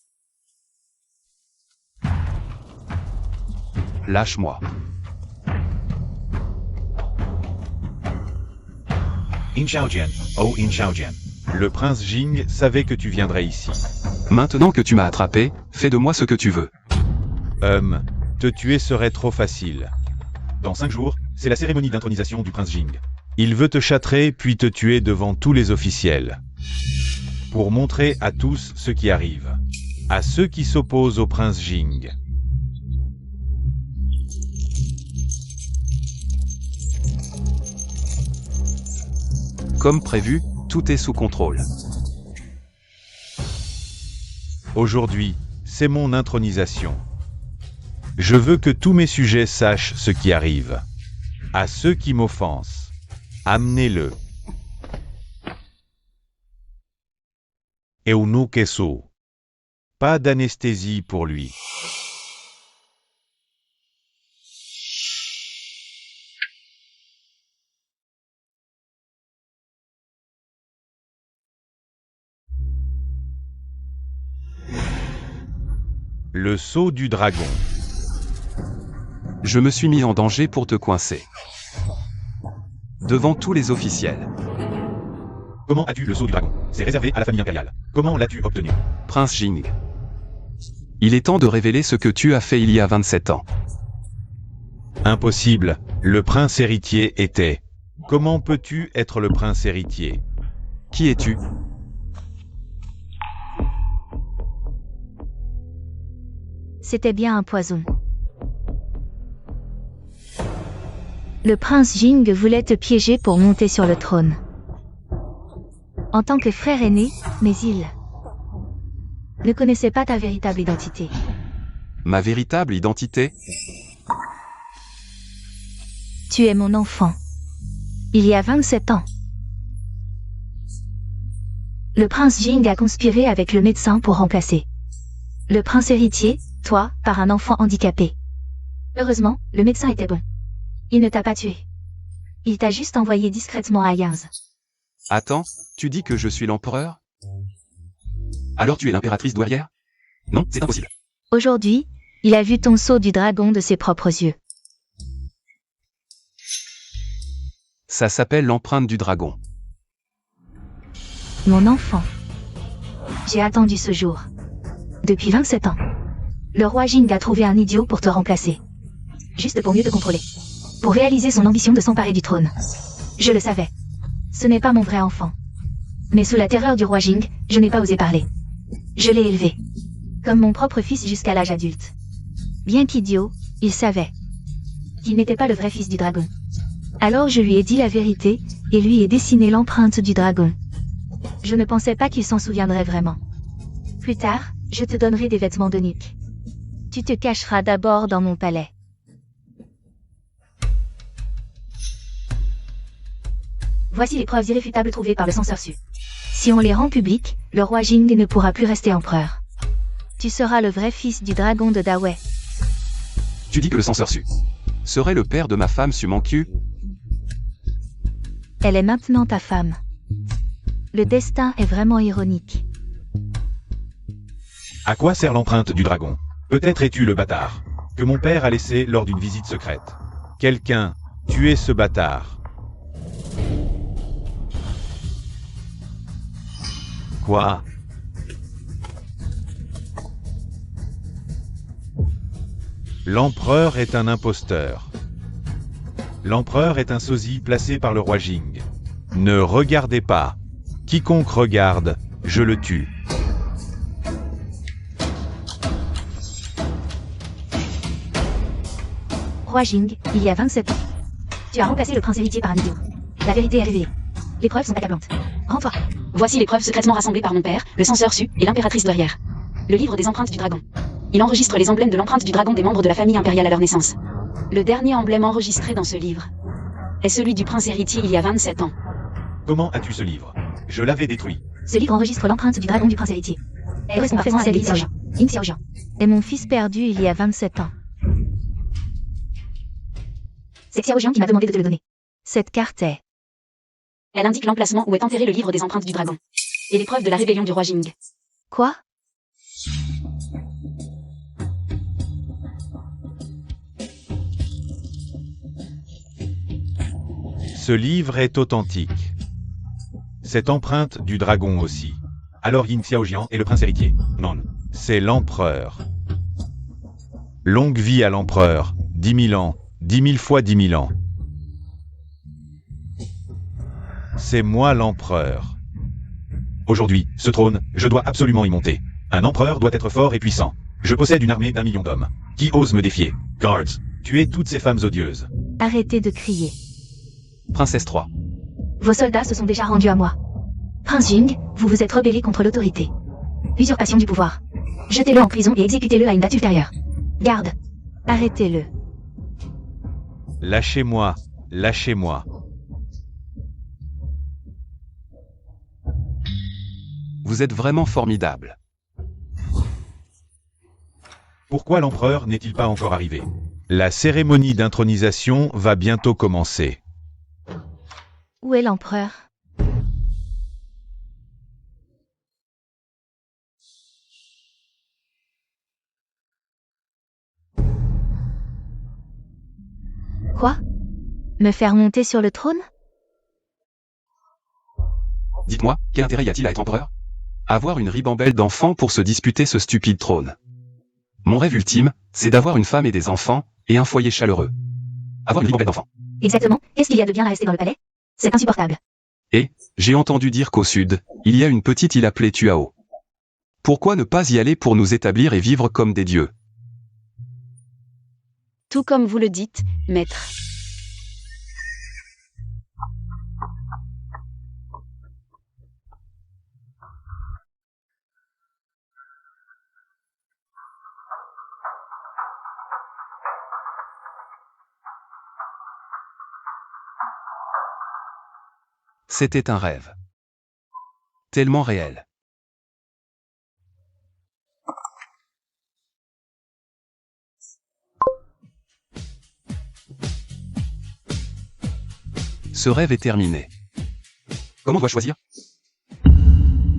Lâche-moi. Yin Xiaojian, oh Yin Xiaojian. Le prince Jing savait que tu viendrais ici. Maintenant que tu m'as attrapé, fais de moi ce que tu veux. Te tuer serait trop facile. Dans 5 jours, c'est la cérémonie d'intronisation du prince Jing. Il veut te châtrer puis te tuer devant tous les officiels. Pour montrer à tous ce qui arrive. À ceux qui s'opposent au prince Jing. Comme prévu, tout est sous contrôle. Aujourd'hui, c'est mon intronisation. Je veux que tous mes sujets sachent ce qui arrive. À ceux qui m'offensent, amenez-le. Eunuque Su. Pas d'anesthésie pour lui. Le sceau du dragon. Je me suis mis en danger pour te coincer. Devant tous les officiels. Comment as-tu le sceau du dragon? C'est réservé à la famille impériale. Comment l'as-tu obtenu? Prince Jing. Il est temps de révéler ce que tu as fait il y a 27 ans. Impossible. Le prince héritier était. Comment peux-tu être le prince héritier? Qui es-tu? C'était bien un poison. Le prince Jing voulait te piéger pour monter sur le trône. En tant que frère aîné, mais il ne connaissait pas ta véritable identité. Ma véritable identité? Tu es mon enfant. Il y a 27 ans. Le prince Jing a conspiré avec le médecin pour remplacer le prince héritier, toi, par un enfant handicapé. Heureusement, le médecin était bon. Il ne t'a pas tué. Il t'a juste envoyé discrètement à Yinz. Attends, tu dis que je suis l'empereur? Alors tu es l'impératrice douairière? Non, c'est impossible. Aujourd'hui, il a vu ton sceau du dragon de ses propres yeux. Ça s'appelle l'empreinte du dragon. Mon enfant. J'ai attendu ce jour. Depuis 27 ans. Le roi Jing a trouvé un idiot pour te remplacer. Juste pour mieux te contrôler. Pour réaliser son ambition de s'emparer du trône. Je le savais. Ce n'est pas mon vrai enfant. Mais sous la terreur du roi Jing, je n'ai pas osé parler. Je l'ai élevé. Comme mon propre fils jusqu'à l'âge adulte. Bien qu'idiot, il savait qu'il n'était pas le vrai fils du dragon. Alors je lui ai dit la vérité, et lui ai dessiné l'empreinte du dragon. Je ne pensais pas qu'il s'en souviendrait vraiment. Plus tard, je te donnerai des vêtements de nuque. Tu te cacheras d'abord dans mon palais. Voici les preuves irréfutables trouvées par le censeur Su. Si on les rend publiques, le roi Jing ne pourra plus rester empereur. Tu seras le vrai fils du dragon de Dawei. Tu dis que le censeur Su serait le père de ma femme Su Manqiu? Elle est maintenant ta femme. Le destin est vraiment ironique. À quoi sert l'empreinte du dragon? Peut-être es-tu le bâtard que mon père a laissé lors d'une visite secrète. Quelqu'un, tuez ce bâtard. Quoi? L'empereur est un imposteur. L'empereur est un sosie placé par le roi Jing. Ne regardez pas. Quiconque regarde, je le tue. Roi Jing, il y a 27 ans. Tu as remplacé le prince héritier par un idiot. La vérité est révélée. Les preuves sont accablantes. Rends-toi. Voici les preuves secrètement rassemblées par mon père, le censeur Su et l'impératrice douairière. Le livre des empreintes du dragon. Il enregistre les emblèmes de l'empreinte du dragon des membres de la famille impériale à leur naissance. Le dernier emblème enregistré dans ce livre est celui du prince héritier il y a 27 ans. Comment as-tu ce livre? Je l'avais détruit. Ce livre enregistre l'empreinte du dragon du prince héritier. Elle correspond parfaitement à celle Yin Xiaojian. Et mon fils perdu il y a 27 ans. C'est Xiaojian qui m'a demandé de te le donner. Cette carte est... Elle indique l'emplacement où est enterré le livre des empreintes du dragon. Et les preuves de la rébellion du roi Jing. Quoi? Ce livre est authentique. Cette empreinte du dragon aussi. Alors Yin Xiaojian est le prince héritier. Non, c'est l'empereur. Longue vie à l'empereur. 10 000 ans. 10 000 fois 10 000 ans. C'est moi l'empereur. Aujourd'hui, ce trône, je dois absolument y monter. Un empereur doit être fort et puissant. Je possède une armée d'1 million d'hommes. Qui ose me défier? Guards, tuez toutes ces femmes odieuses. Arrêtez de crier. Princesse 3. Vos soldats se sont déjà rendus à moi. Prince Jing, vous vous êtes rebellé contre l'autorité. Usurpation du pouvoir. Jetez-le en prison et exécutez-le à une date ultérieure. Garde. Arrêtez-le. Lâchez-moi, lâchez-moi. Vous êtes vraiment formidable. Pourquoi l'empereur n'est-il pas encore arrivé? La cérémonie d'intronisation va bientôt commencer. Où est l'empereur? Quoi? Me faire monter sur le trône? Dites-moi, quel intérêt y a-t-il à être empereur? Avoir une ribambelle d'enfants pour se disputer ce stupide trône. Mon rêve ultime, c'est d'avoir une femme et des enfants, et un foyer chaleureux. Avoir une ribambelle d'enfants. Exactement. Qu'est-ce qu'il y a de bien à rester dans le palais? C'est insupportable. Et, j'ai entendu dire qu'au sud, il y a une petite île appelée Tuao. Pourquoi ne pas y aller pour nous établir et vivre comme des dieux? Tout comme vous le dites, maître. C'était un rêve. Tellement réel. Ce rêve est terminé. Comment dois-je choisir?